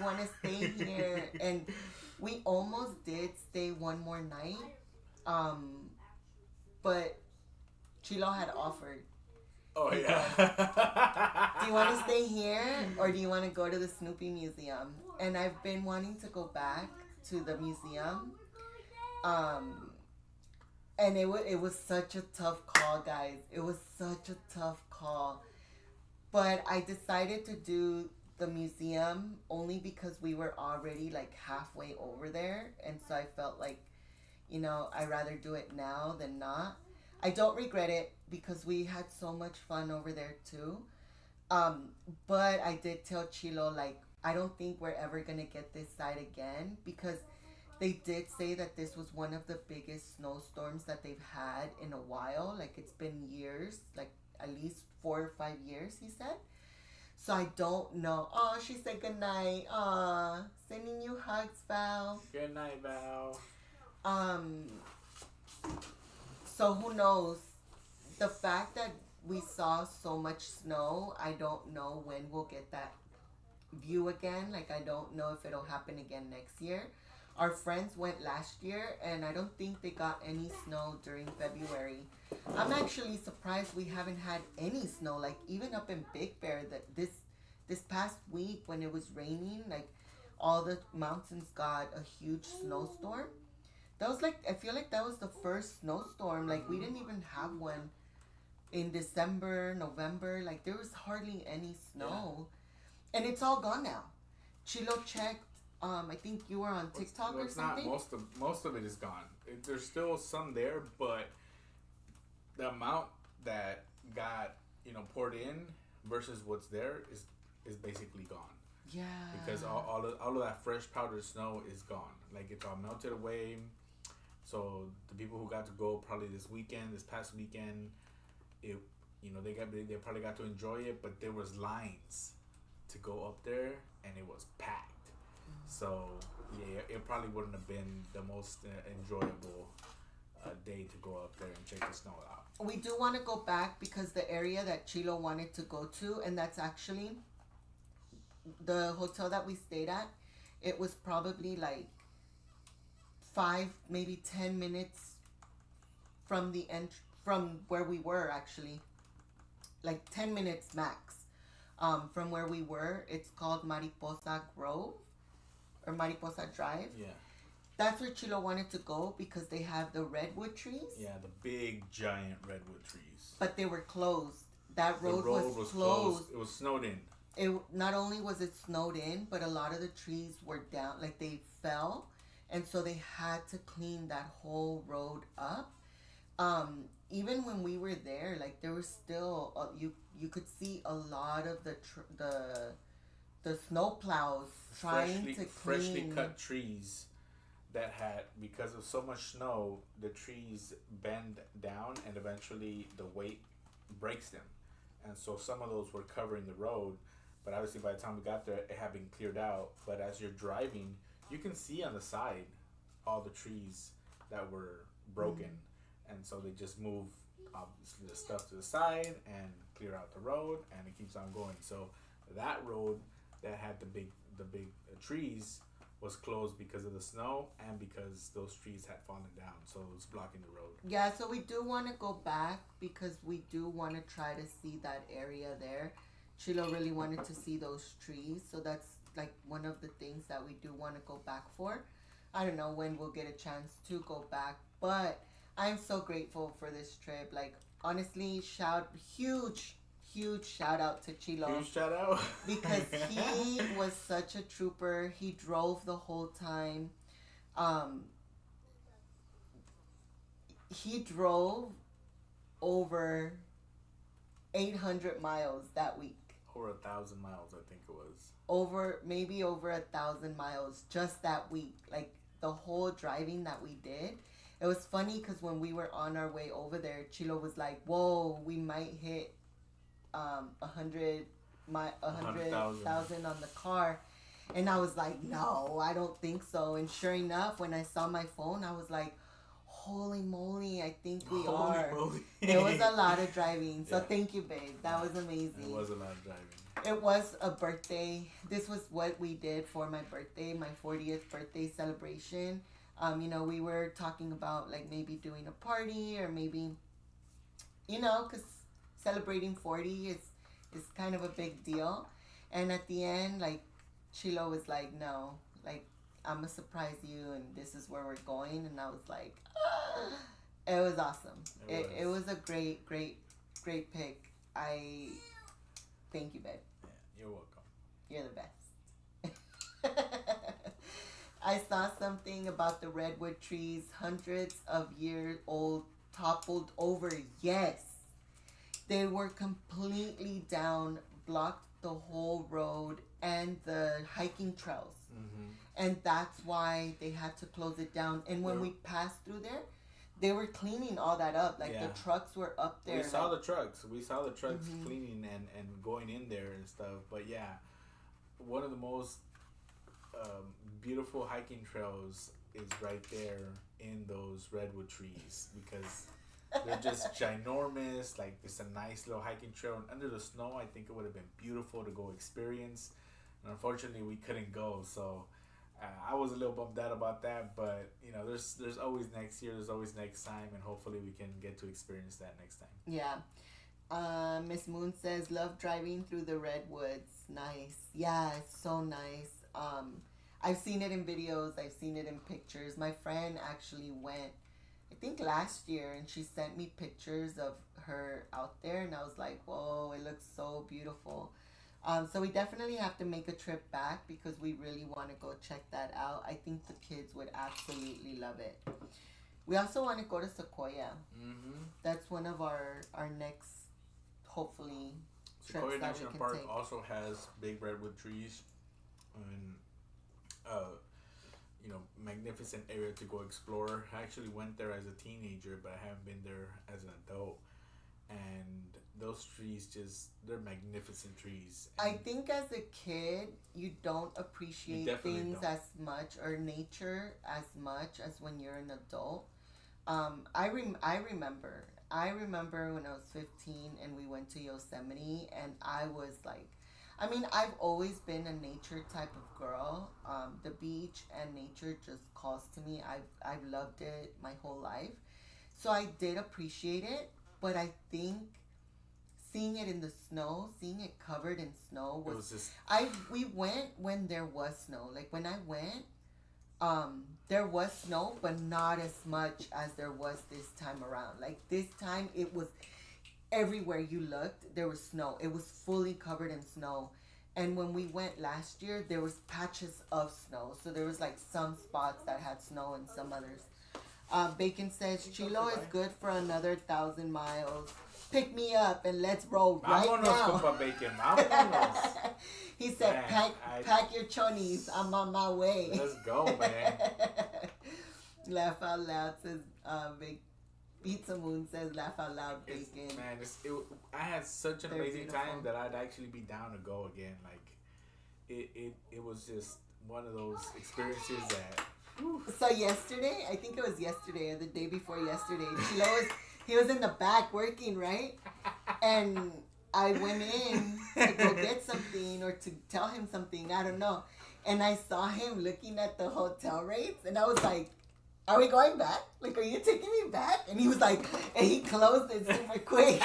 want to stay here. And we almost did stay one more night. But Chilo had offered. Oh yeah. Do you want to stay here or do you want to go to the Snoopy Museum? And I've been wanting to go back to the museum. And it was such a tough call, guys. It was such a tough call. But I decided to do the museum only because we were already like halfway over there. And so I felt like, I'd rather do it now than not. I don't regret it because we had so much fun over there too. But I did tell Chilo, like, I don't think we're ever going to get this side again because they did say that this was one of the biggest snowstorms that they've had in a while. Like, it's been years, like at least 4 or 5 years, he said. So I don't know. Oh, she said good night. Sending you hugs, Val. Good night, Val. So who knows? The fact that we saw so much snow, I don't know when we'll get that view again. Like, I don't know if it'll happen again next year. Our friends went last year, and I don't think they got any snow during February. I'm actually surprised we haven't had any snow. Like, even up in Big Bear, that this past week when it was raining, like, all the mountains got a huge snowstorm. That was like, I feel like that was the first snowstorm. Like, we didn't even have one in December, November. Like, there was hardly any snow. Yeah. And it's all gone now. Chilo checked. I think you were on TikTok or something. Most of it is gone. There's still some there, but the amount that got poured in versus what's there is basically gone. Yeah. Because all of that fresh powdered snow is gone. Like, it's all melted away. So the people who got to go probably this past weekend, they probably got to enjoy it, but there was lines to go up there, and it was packed. So yeah, it probably wouldn't have been the most enjoyable day to go up there and check the snow out. We do want to go back because the area that Chilo wanted to go to, and that's actually the hotel that we stayed at, it was probably like 5, maybe 10 minutes from from where we were, actually. Like 10 minutes max from where we were. It's called Mariposa Grove or Mariposa Drive. Yeah. That's where Chilo wanted to go because they have the redwood trees. Yeah, the big giant redwood trees. But they were closed. That road was closed. It was snowed in. It not only was it snowed in, but a lot of the trees were down, like they fell, and so they had to clean that whole road up. Even when we were there, like there was still you could see a lot of the snow plows trying to clean freshly cut trees that had, because of so much snow, the trees bend down and eventually the weight breaks them, and so some of those were covering the road. But obviously, by the time we got there, it had been cleared out. But as you're driving, you can see on the side all the trees that were broken. And so they just move obviously the stuff to the side and clear out the road, and it keeps on going. So that road that had the big trees was closed because of the snow and because those trees had fallen down, so it was blocking the road. Yeah, so we do want to go back because we do want to try to see that area there. Chilo really wanted to see those trees, so that's like one of the things that we do want to go back for. I don't know when we'll get a chance to go back, but I'm so grateful for this trip. Like, honestly, huge shout out to Chilo. Huge shout out. Because he was such a trooper. He drove the whole time. He drove over 800 miles that week. Over 1,000 miles, I think it was. Maybe over 1,000 miles just that week. Like, the whole driving that we did. It was funny because when we were on our way over there, Chilo was like, whoa, we might hit 100,000 on the car. And I was like, no, I don't think so. And sure enough, when I saw my phone, I was like, holy moly, I think we are. Moly. It was a lot of driving. So Yeah. Thank you, babe. That was amazing. It was a lot of driving. It was a birthday. This was what we did for my birthday, my 40th birthday celebration. We were talking about like maybe doing a party or maybe, because celebrating 40 is kind of a big deal. And at the end, like, Chilo was like, no, like, I'm gonna surprise you and this is where we're going. And I was like, it was awesome. It was a great pick. I thank you, babe. Yeah, you're welcome. You're the best. I saw something about the redwood trees, hundreds of years old, toppled over. Yes. They were completely down, blocked the whole road and the hiking trails. Mm-hmm. And that's why they had to close it down. And when we passed through there, they were cleaning all that up. Like, the trucks were up there. We saw the trucks. Mm-hmm. Cleaning and going in there and stuff. But yeah, one of the most beautiful hiking trails is right there in those redwood trees because they're just ginormous. Like, it's a nice little hiking trail. And under the snow, I think it would have been beautiful to go experience. And unfortunately, we couldn't go. So I was a little bummed out about that. But, there's always next year. There's always next time. And hopefully we can get to experience that next time. Yeah. Miss Moon says, love driving through the redwoods. Nice. Yeah, it's so nice. I've seen it in videos. I've seen it in pictures. My friend actually went, I think last year, and she sent me pictures of her out there, and I was like, whoa, it looks so beautiful. So we definitely have to make a trip back because we really want to go check that out. I think the kids would absolutely love it. We also want to go to Sequoia. Mm-hmm. That's one of our next, hopefully, trips Sequoia that National we can Park take. also has big redwood trees and magnificent area to go explore. I actually went there as a teenager, but I haven't been there as an adult. And those trees they're magnificent trees. And I think as a kid, you don't appreciate things as much, or nature as much as when you're an adult. I remember when I was 15 and we went to Yosemite, and I was like, I've always been a nature type of girl. The beach and nature just calls to me. I've loved it my whole life. So I did appreciate it, but I think seeing it in the snow, seeing it covered in snow we went when there was snow. Like, when I went, there was snow, but not as much as there was this time around. Like, this time it was everywhere you looked, there was snow. It was fully covered in snow. And when we went last year, there was patches of snow. So there was like some spots that had snow and some others. Bacon says, Chilo is good for another 1,000 miles. Pick me up and let's roll right now. Compa Bacon. Vámonos. He said, pack your chonies. I'm on my way. Let's go, man. Laugh out loud, says Pizza Moon says, laugh out loud, bacon. I had such an amazing beautiful. time that I'd actually be down to go again. Like, it was just one of those experiences that. So yesterday, I think it was yesterday or the day before yesterday, he was in the back working, right? And I went in to go get something or to tell him something, I don't know. And I saw him looking at the hotel rates, and I was like, are we going back? Like, are you taking me back? And he was like, and he closed it super quick.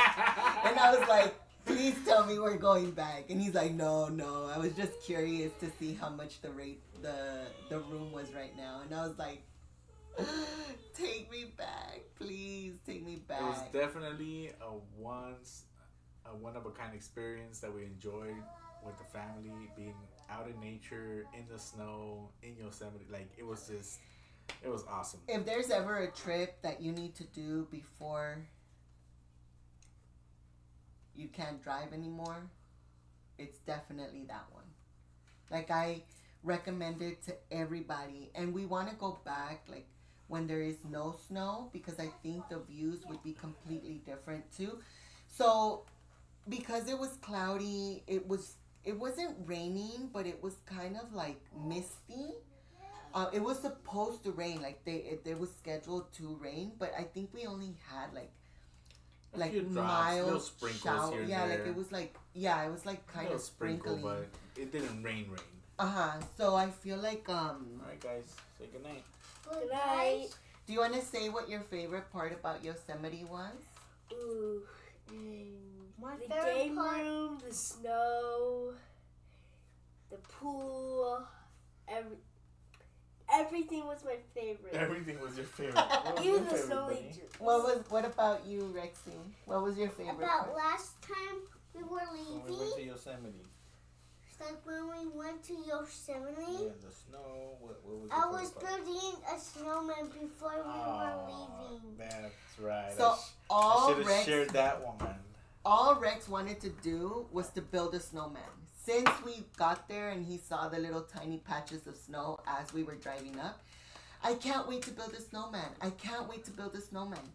And I was like, please tell me we're going back. And he's like, no. I was just curious to see how much the room was right now. And I was like, take me back, please take me back. It was definitely a one of a kind experience that we enjoyed with the family, being out in nature, in the snow, in Yosemite. Like, it was awesome. If there's ever a trip that you need to do before you can't drive anymore, it's definitely that one. Like, I recommend it to everybody, and we want to go back like when there is no snow, because I think the views would be completely different too. So because it was cloudy, it wasn't raining, but it was kind of like misty. It was supposed to rain, like it was scheduled to rain, but I think we only had like mild shower. Yeah, there. like it was like kind of sprinkling, but it didn't rain. So I feel like All right, guys, say good night. Good night. Do you want to say what your favorite part about Yosemite was? Ooh. My The favorite game part. room, the snow, the pool, everything was my favorite. Everything was your favorite. What was Even your the favorite, snow buddy? angel. What about you, Rexy? What was your favorite About part? last time we were When we went to leaving, Yosemite. like when we went to Yosemite, Yeah, the snow. What was your I favorite was part? building a snowman before we were leaving. That's right. So I all should have Rex shared that one. all Rex wanted to do was to build a snowman. Since we got there and he saw the little tiny patches of snow as we were driving up, I can't wait to build a snowman. I can't wait to build a snowman.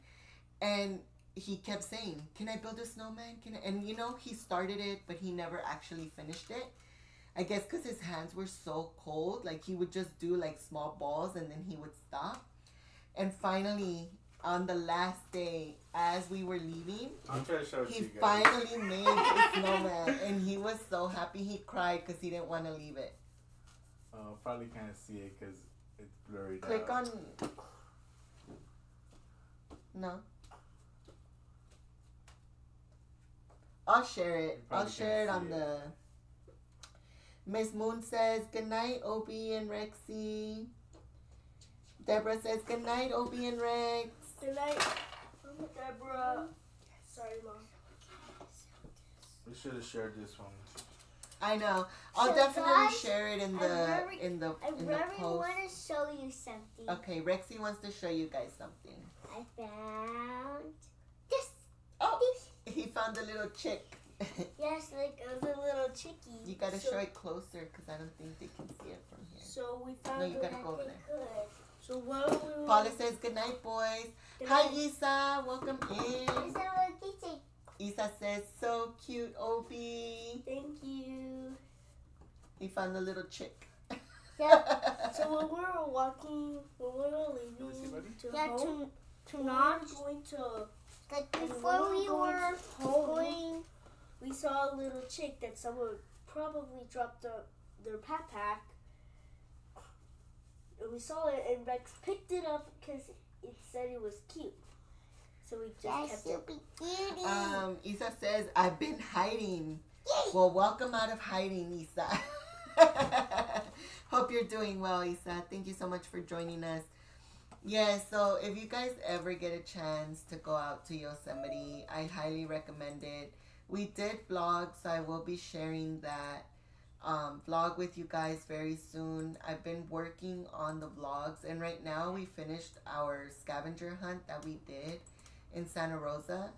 And he kept saying, can I build a snowman? And he started it, but he never actually finished it. I guess because his hands were so cold, like he would just do like small balls and then he would stop. And finally, on the last day, as we were leaving, I'm trying to show it to he you guys. finally made his snowman, and he was so happy. He cried because he didn't want to leave it. Probably can't see it because it's blurry. Click on. No. I'll share it. I'll probably share it can't on see the. Miss Moon says good night, Opie and Rexy. Deborah says good night, Opie and Rex. Good night, Deborah. Sorry, Mom. We should have shared this one. I know. I'll So definitely guys, share it in I the really- in the I in the really post. want to show you something. Okay, Rexy wants to show you guys something. I found this. Oh, he found a little chick. Yes, like it was a little chickie. You gotta So- show it closer because I don't think they can see it from here. So we found. No, you gotta That go over they there. could. So what we were. Paula says good night, boys. Good Hi, night. Isa. Welcome in. It's a little kitty. Isa says so cute, Opie. Thank you. He found a little chick. Yeah. So when we were walking, when we were Let me see, leaving buddy. to Yeah, home, to when we not were going to like when before we going were home, going. we saw a little chick that someone probably dropped their backpack. And we saw it, and Rex picked it up because it said it was cute. So we just That's kept it. super cutie. Isa says I've been hiding. Yay. Well, welcome out of hiding, Isa. Hope you're doing well, Isa. Thank you so much for joining us. Yeah, so if you guys ever get a chance to go out to Yosemite, I highly recommend it. We did vlog, so I will be sharing that vlog with you guys very soon. I've been working on the vlogs, and right now we finished our scavenger hunt that we did in Santa Rosa.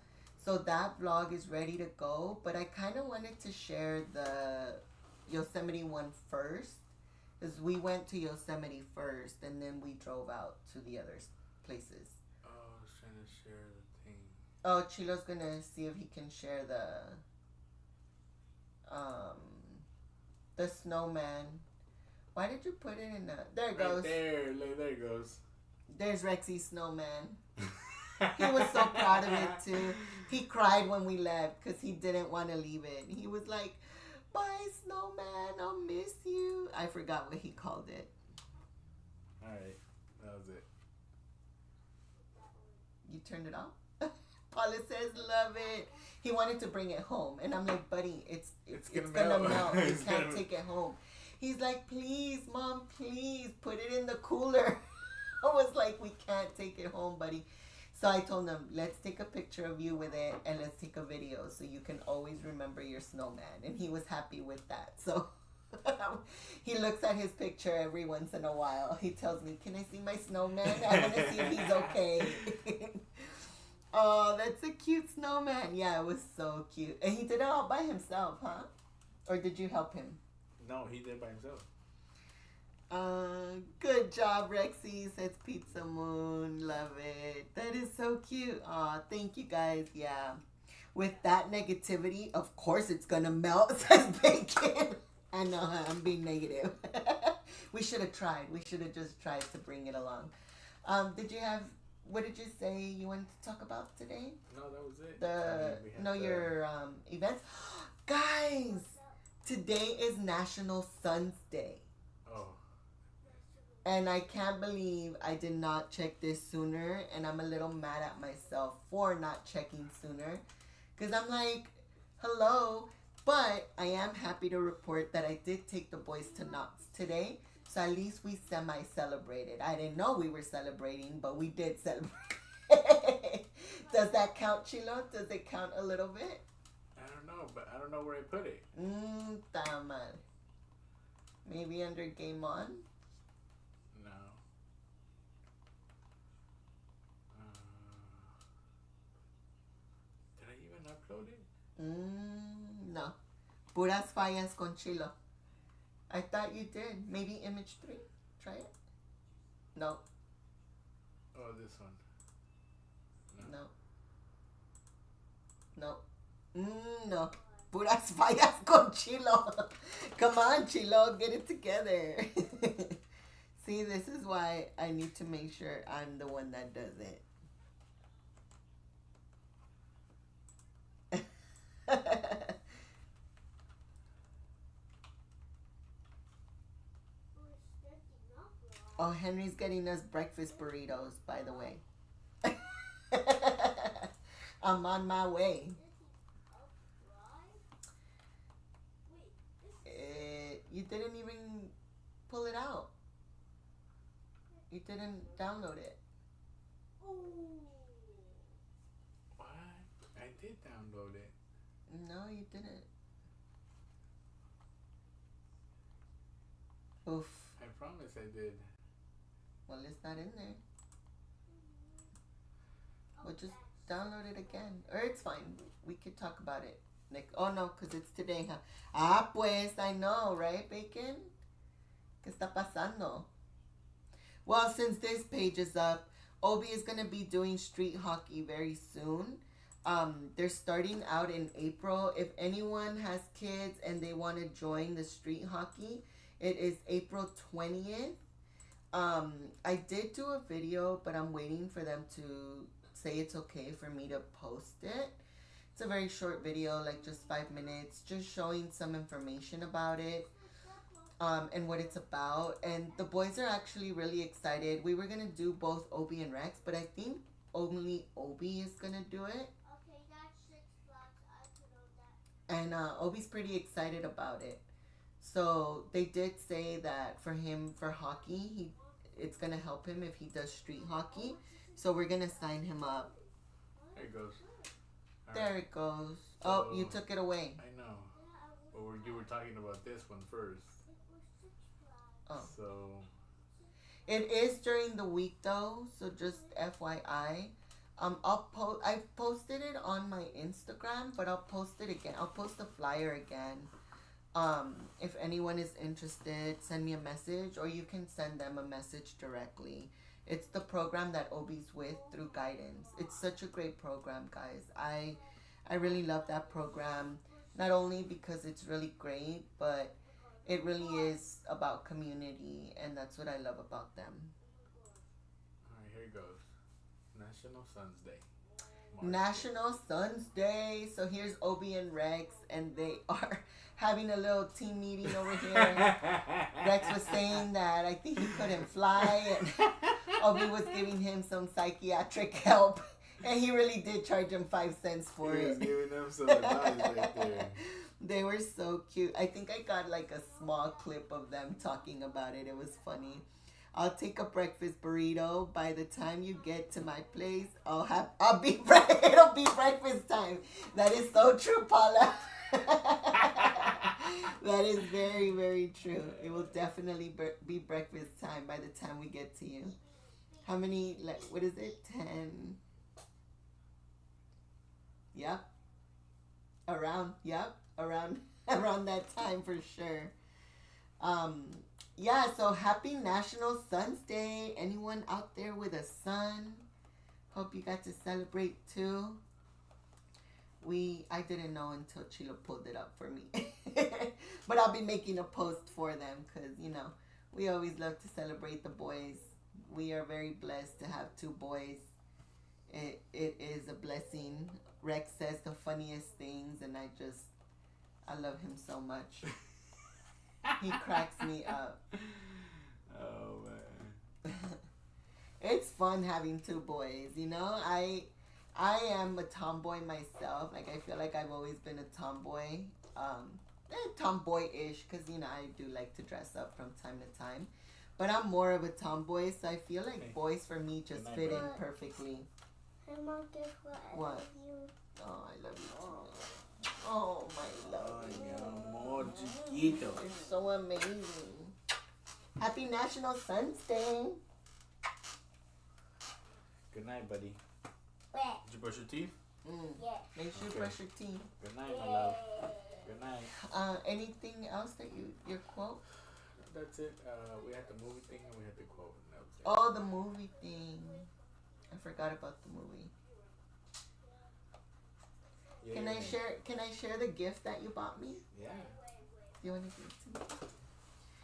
So that vlog is ready to go, but I kind of wanted to share the Yosemite one first, because we went to Yosemite first, and then we drove out to the other places. Oh, I was trying to share the thing. Oh, Chilo's gonna see if he can share the snowman. Why did you put it in the? There it Right goes. there, look, there it goes. There's Rexy's snowman. He was so proud of it too. He cried when we left because he didn't want to leave it. He was like, Bye, snowman. I'll miss you. I forgot what he called it. Alright, that was it. You turned it off? Paula says, love it. He wanted to bring it home. And I'm like, buddy, it's gonna melt. You It's can't gonna- take it home. He's like, please, Mom, please, put it in the cooler. I was like, we can't take it home, buddy. So I told him, let's take a picture of you with it and let's take a video so you can always remember your snowman. And he was happy with that. So he looks at his picture every once in a while. He tells me, can I see my snowman? I want to see if he's okay. Oh, that's a cute snowman. Yeah, it was so cute. And he did it all by himself, huh? Or did you help him? No, he did by himself. Good job, Rexy, says Pizza Moon. Love it. That is so cute. Aw, thank you guys. Yeah. With that negativity, of course it's gonna melt, says Bacon. I know, huh? I'm being negative. We should have tried. We should have just tried to bring it along. What did you say you wanted to talk about today? No, that was it. Your events. Guys, today is National Sons Day. Oh. And I can't believe I did not check this sooner. And I'm a little mad at myself for not checking sooner. Because I'm like, hello. But I am happy to report that I did take the boys to Knott's today. So at least we semi-celebrated. I didn't know we were celebrating, but we did celebrate. Does that count, Chilo? Does it count a little bit? I don't know, but I don't know where I put it. Tama. Maybe under Game On? No. Did I even upload it? No. Puras fallas con Chilo. I thought you did. Maybe image 3? Try it? No. Oh, this one. No. No. No. Puras fallas con Chilo. Come on, Chilo. Get it together. See, this is why I need to make sure I'm the one that does it. Oh, Henry's getting us breakfast burritos, by the way. I'm on my way. You didn't even pull it out. You didn't download it. What? I did download it. No, you didn't. Oof. I promise I did. Well, it's not in there. We'll just download it again. Or it's fine. We could talk about it. Like, oh no, because it's today, huh? Ah, pues, I know, right, Bacon? ¿Qué está pasando? Well, since this page is up, Obi is going to be doing street hockey very soon. They're starting out in April. If anyone has kids and they want to join the street hockey, it is April 20th. I did do a video, but I'm waiting for them to say it's okay for me to post it. It's a very short video, like just 5 minutes, just showing some information about it, and what it's about. And the boys are actually really excited. We were going to do both Obi and Rex, but I think only Obi is going to do it. Okay, that's 6 blocks. I could own that. And Obi's pretty excited about it. So they did say that for him, for hockey, it's going to help him if he does street hockey. So we're going to sign him up. There it goes. All There right. it goes. Oh, So- you took it away. I know. But you were talking about this one first. Oh. So, It is during the week though, so just FYI. I've posted it on my Instagram, but I'll post it again. I'll post the flyer again. If anyone is interested, send me a message, or you can send them a message directly. It's the program that Obi's with through Guidance. It's such a great program, guys. I really love that program. Not only because it's really great, but it really is about community, and that's what I love about them. alright, here it goes. National Sons Day. National Sons Day. So here's Obi and Rex, and they are having a little team meeting over here. Rex was saying that I think he couldn't fly, and Obi was giving him some psychiatric help, and he really did charge him 5 cents for He it. was giving them some advice right there. They were so cute. I think I got like a small clip of them talking about it. It was funny. I'll take a breakfast burrito. By the time you get to my place, it'll be breakfast time. That is so true, Paula. That is very, very true. It will definitely be breakfast time by the time we get to you. How many, what is it? 10. Yep. Around that time for sure. Yeah, so happy National Sons Day. Anyone out there with a son? Hope you got to celebrate too. I didn't know until Chilo pulled it up for me. But I'll be making a post for them because, we always love to celebrate the boys. We are very blessed to have 2 boys. It is a blessing. Rex says the funniest things, and I love him so much. He cracks me up. Oh, man. It's fun having 2 boys, I am a tomboy myself. Like, I feel like I've always been a tomboy. Tomboy-ish, because, I do like to dress up from time to time. But I'm more of a tomboy, so I feel like boys for me just fit in perfectly. Hey, Mom, guess what? I What? love you. Oh, I love you too. Oh, my love. Amor chiquito. You're so amazing. Happy National Sons Day. Good night, buddy. Wait. Did you brush your teeth? Yeah. Make sure you Okay. brush your teeth. Good night, my love. Good night. Anything else that your quote? That's it. We had the movie thing and we had the quote. And that was it. Oh, the movie thing. I forgot about the movie. Yeah, Can yeah, I yeah. share? Can I share the gift that you bought me? Yeah. Do you want to give it to me?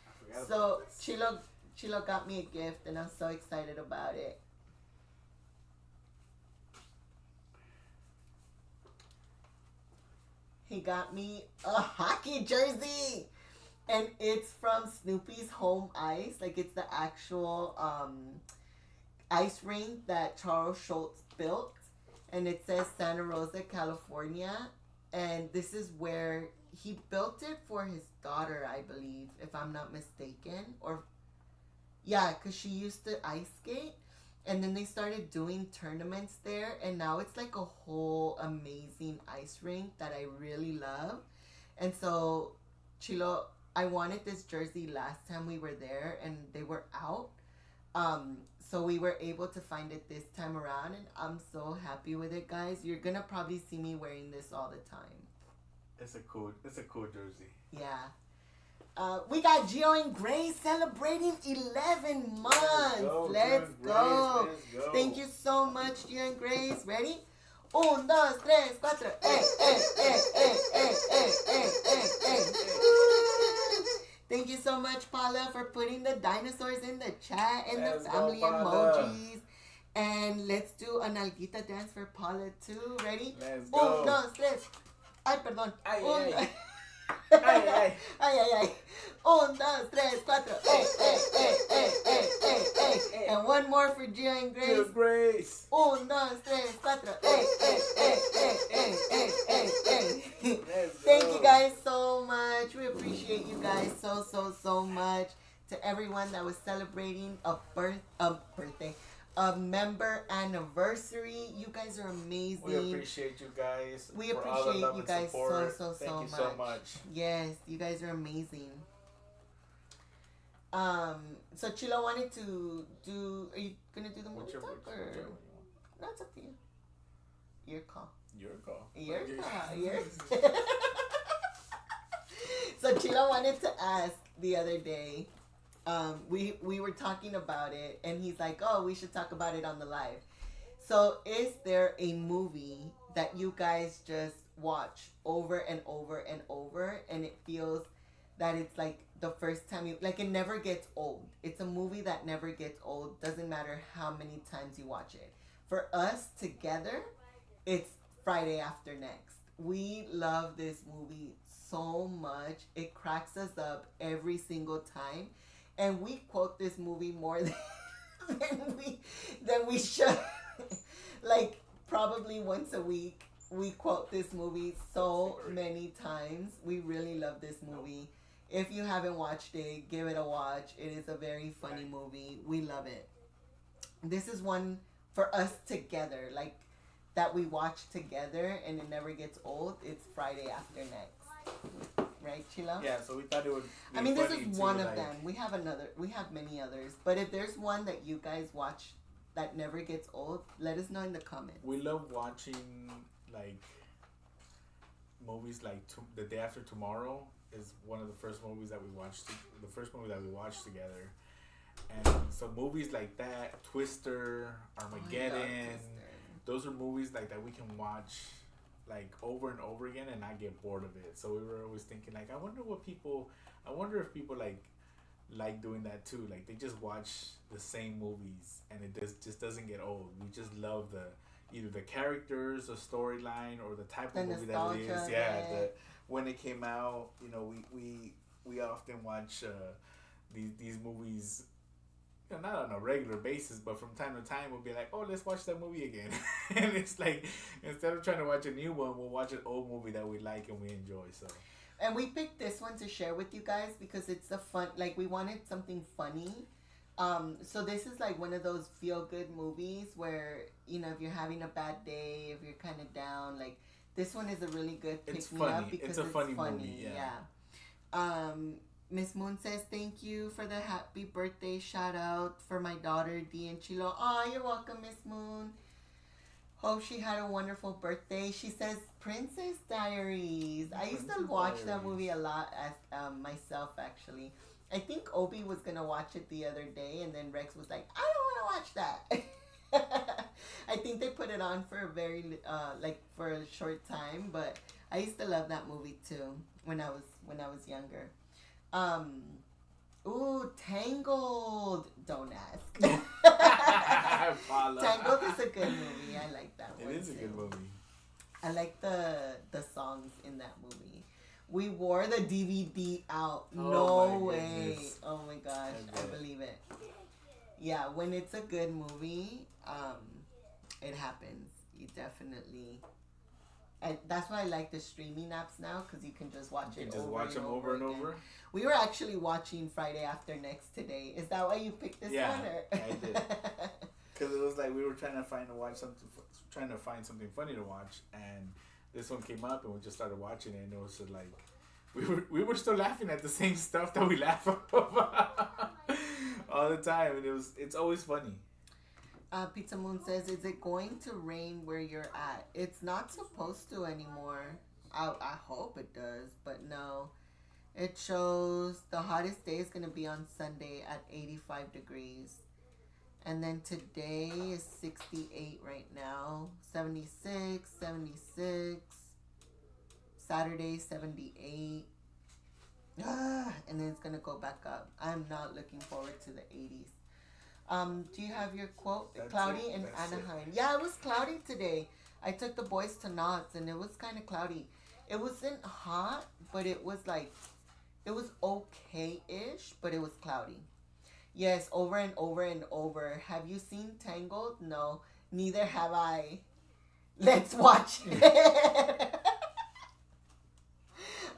I forgot So about this. Chilo got me a gift, and I'm so excited about it. He got me a hockey jersey, and it's from Snoopy's Home Ice. Like, it's the actual ice rink that Charles Schultz built, and it says Santa Rosa, California. And this is where he built it for his daughter, I believe, if I'm not mistaken. Or yeah, because she used to ice skate, and then they started doing tournaments there, and now it's like a whole amazing ice rink that I really love. And so, Chilo, I wanted this jersey last time we were there, and they were out. So we were able to find it this time around, and I'm so happy with it, guys. You're gonna probably see me wearing this all the time. It's a cool jersey. Yeah. We got Gio and Grace celebrating 11 months. Let's go. Let's go. Thank you so much, Gio and Grace. Ready? 1, 2, 3, 4. Thank you so much, Paula, for putting the dinosaurs in the chat and Let's the go, family Paula. emojis. And let's do a nalguita dance for Paula too. Ready? Let's 1, go. 2, 3. Ay, perdón. Ay, Un- ay. Ay, ay. ay, ay. 1, 2, 3, 4. And one more for Gio and Grace. Good Grace. 1, 2, 3, 4. Let's Thank go. you guys so much. We appreciate you guys so much. To everyone that was celebrating a member anniversary. You guys are amazing. We appreciate you guys. We for all the appreciate love you and guys support. so Thank you so much. Yes, you guys are amazing. So Chilo wanted to do. Are you gonna do the movie Whichever talk one or? you want. No, it's up to you. Your call. Your call. Your Okay. call. Yours. So Chilo wanted to ask the other day. We were talking about it, and he's like, "Oh, we should talk about it on the live." So, is there a movie that you guys just watch over and over and over, and it feels that it's like the first time you like it never gets old? It's a movie that never gets old. Doesn't matter how many times you watch it. For us together, it's Friday After Next. We love this movie so much. It cracks us up every single time. And we quote this movie more than we should. Like probably once a week. We quote this movie so many times. We really love this movie. If you haven't watched it, give it a watch. It is a very funny movie. We love it. This is one for us together, like that we watch together and it never gets old. It's Friday After Next. Right, Chilo? Yeah, so we thought it would be I mean, this funny is to, one of like, them. We have many others. But if there's one that you guys watch that never gets old, let us know in the comments. We love watching like movies like The Day After Tomorrow is one of the first movies that we watched. The first movie that we watched together, and so movies like that, Twister, Armageddon, those are movies like that we can watch like over and over again and not get bored of it. So we were always thinking like, I wonder if people like doing that too. Like they just watch the same movies and it just doesn't get old. We just love either the characters, the storyline, or the type of movie that it is. Yeah, when it came out, you know, we often watch these movies, you know, not on a regular basis, but from time to time we'll be like, oh, let's watch that movie again. And it's like, instead of trying to watch a new one, we'll watch an old movie that we like and we enjoy. So. And we picked this one to share with you guys because it's a fun, like we wanted something funny. So this is like one of those feel-good movies where, you know, if you're having a bad day, if you're kind of down, like this one is a really good pick-me-up because it's a funny movie, yeah. Miss Moon says, thank you for the happy birthday shout-out for my daughter, Dee and Chilo. Oh, you're welcome, Miss Moon. Hope she had a wonderful birthday. She says, Princess Diaries. I used to watch that movie a lot as myself, actually. I think Obi was going to watch it the other day, and then Rex was like, I don't want to watch that. I think they put it on for for a short time, but I used to love that movie too when I was younger. Tangled. Don't ask. Tangled is a good movie. I like that one. It is a good movie. I like the songs in that movie. We wore the DVD out. No way. Goodness. Oh my gosh. I believe it. Yeah, when it's a good movie, it happens. You definitely. That's why I like the streaming apps now, because you can just watch it. Watch them over and over. We were actually watching Friday After Next today. Is that why you picked this one? Yeah, I did. Because it was like we were trying to find something funny to watch, and this one came up, and we just started watching it, and it was just like we were still laughing at the same stuff that we laugh about all the time, and it's always funny. Pizza Moon says, is it going to rain where you're at? It's not supposed to anymore. I hope it does, but no. It shows the hottest day is going to be on Sunday at 85 degrees. And then today is 68 right now. 76, 76. Saturday, 78. And then it's going to go back up. I'm not looking forward to the 80s. Do you have your quote? That's cloudy in Anaheim. Yeah, it was cloudy today. I took the boys to Knott's and it was kind of cloudy. It wasn't hot, but it was okay-ish, but it was cloudy. Yes, over and over and over. Have you seen Tangled? No, neither have I. Let's watch it.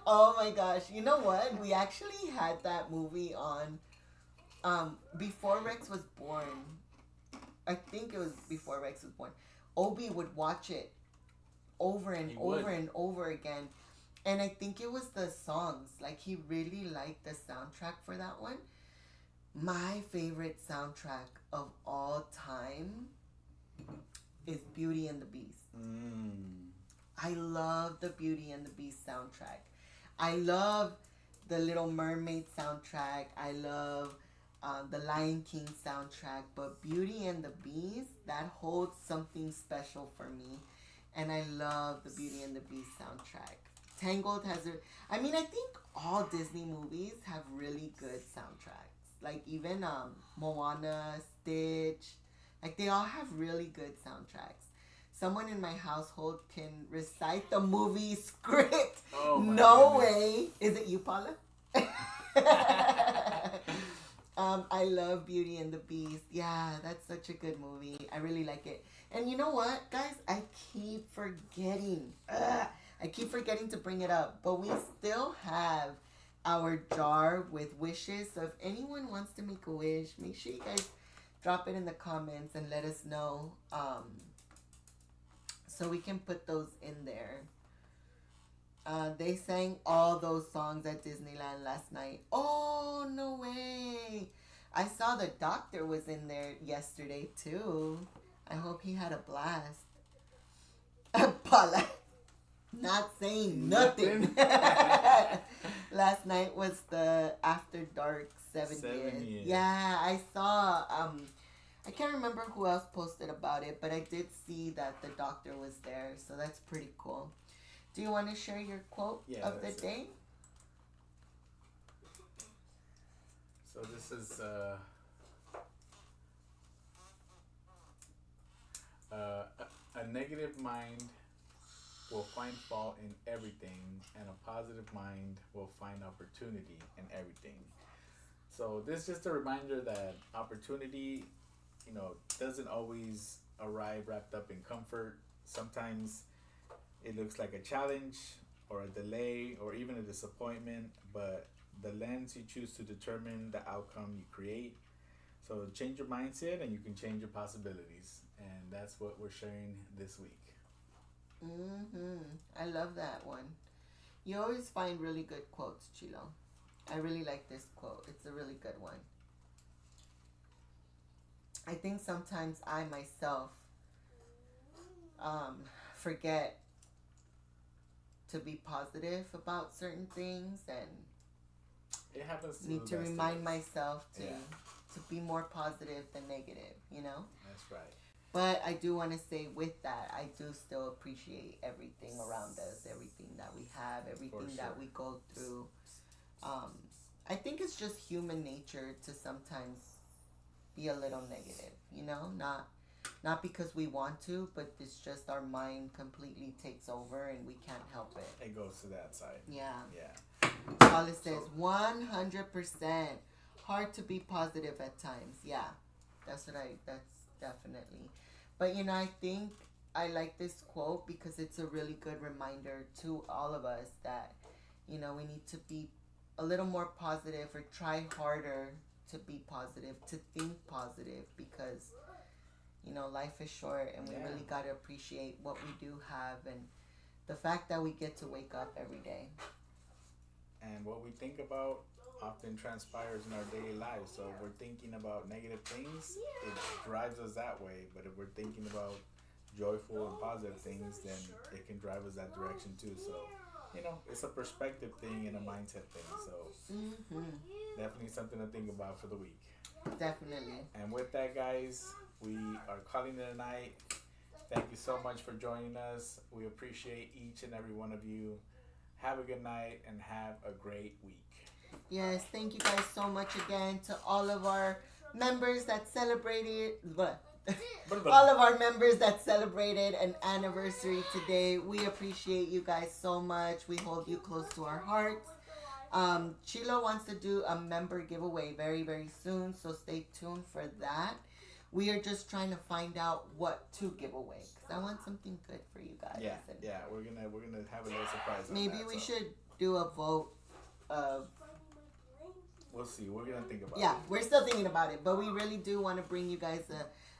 Oh my gosh. You know what? We actually had that movie on before Rex was born. I think it was before Rex was born. Obi would watch it over and and over again. And I think it was the songs. Like, he really liked the soundtrack for that one. My favorite soundtrack of all time is Beauty and the Beast. I love the Beauty and the Beast soundtrack. I love the Little Mermaid soundtrack. I love the Lion King soundtrack. But Beauty and the Beast, that holds something special for me. And I love the Beauty and the Beast soundtrack. Tangled has I think all Disney movies have really good soundtracks. Like even Moana, Stitch, like they all have really good soundtracks. someone in my household can recite the movie script. Oh my No goodness. way. Is it you, Paula? I love Beauty and the Beast. Yeah, that's such a good movie. I really like it. And you know what, guys? I keep forgetting. I keep forgetting to bring it up. But we still have our jar with wishes. So if anyone wants to make a wish, make sure you guys drop it in the comments and let us know. So we can put those in there. They sang all those songs at Disneyland last night. Oh, no way. I saw the doctor was in there yesterday, too. I hope he had a blast. Paula, not saying nothing. Last night was the After Dark 70th. Yeah, I saw... I can't remember who else posted about it, but I did see that the doctor was there, so that's pretty cool. Do you want to share your quote of the day? So this is a negative mind will find fault in everything, and a positive mind will find opportunity in everything. So this is just a reminder that opportunity, doesn't always arrive wrapped up in comfort. Sometimes it looks like a challenge or a delay or even a disappointment, but the lens you choose to determine the outcome you create. So change your mindset and you can change your possibilities. And that's what we're sharing this week. I love that one. You always find really good quotes, Chilo. I really like this quote. It's a really good one. I think sometimes I myself forget to be positive about certain things, and it happens to need to remind myself to be more positive than negative, That's right. But I do want to say with that, I do still appreciate everything around us, everything that we have, everything that we go through. I think it's just human nature to sometimes be a little negative, not because we want to, but it's just our mind completely takes over and we can't help it. It goes to that side. Yeah. Yeah. Paula says 100% hard to be positive at times. Yeah, that's definitely. But I think I like this quote because it's a really good reminder to all of us that, we need to be a little more positive or try harder to be positive, to think positive, because life is short and we really got to appreciate what we do have and the fact that we get to wake up every day. And what we think about often transpires in our daily lives. So if we're thinking about negative things, it drives us that way. But if we're thinking about joyful and positive things, then it can drive us that direction too. So it's a perspective thing and a mindset thing. So definitely something to think about for the week. Definitely. And with that, guys, we are calling it a night. Thank you so much for joining us. We appreciate each and every one of you. Have a good night and have a great week. Yes, thank you guys so much again to all of our members that celebrated. All of our members that celebrated an anniversary today. We appreciate you guys so much. We hold you close to our hearts. Chilo wants to do a member giveaway very, very soon, so stay tuned for that. We are just trying to find out what to give away because I want something good for you guys. Yeah, we're gonna have a little surprise. Maybe we should do a vote of. We'll see. We're gonna think about it. Yeah, we're still thinking about it, but we really do want to bring you guys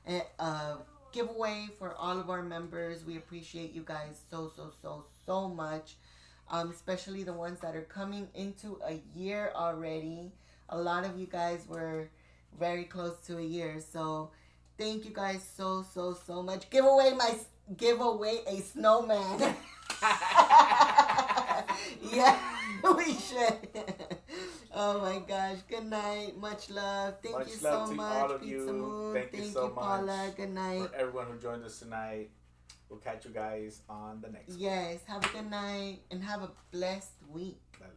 a giveaway for all of our members. We appreciate you guys so much, especially the ones that are coming into a year already. A lot of you guys were very close to a year, so thank you guys so much. Give away a snowman. Yeah, we should. Oh my gosh. Good night. Much love. Thank you so much. All of Pizza you. Moon. Thank you so much, Paula. Good night. For everyone who joined us tonight. We'll catch you guys on the next one. Yes. Have a good night and have a blessed week. Dale.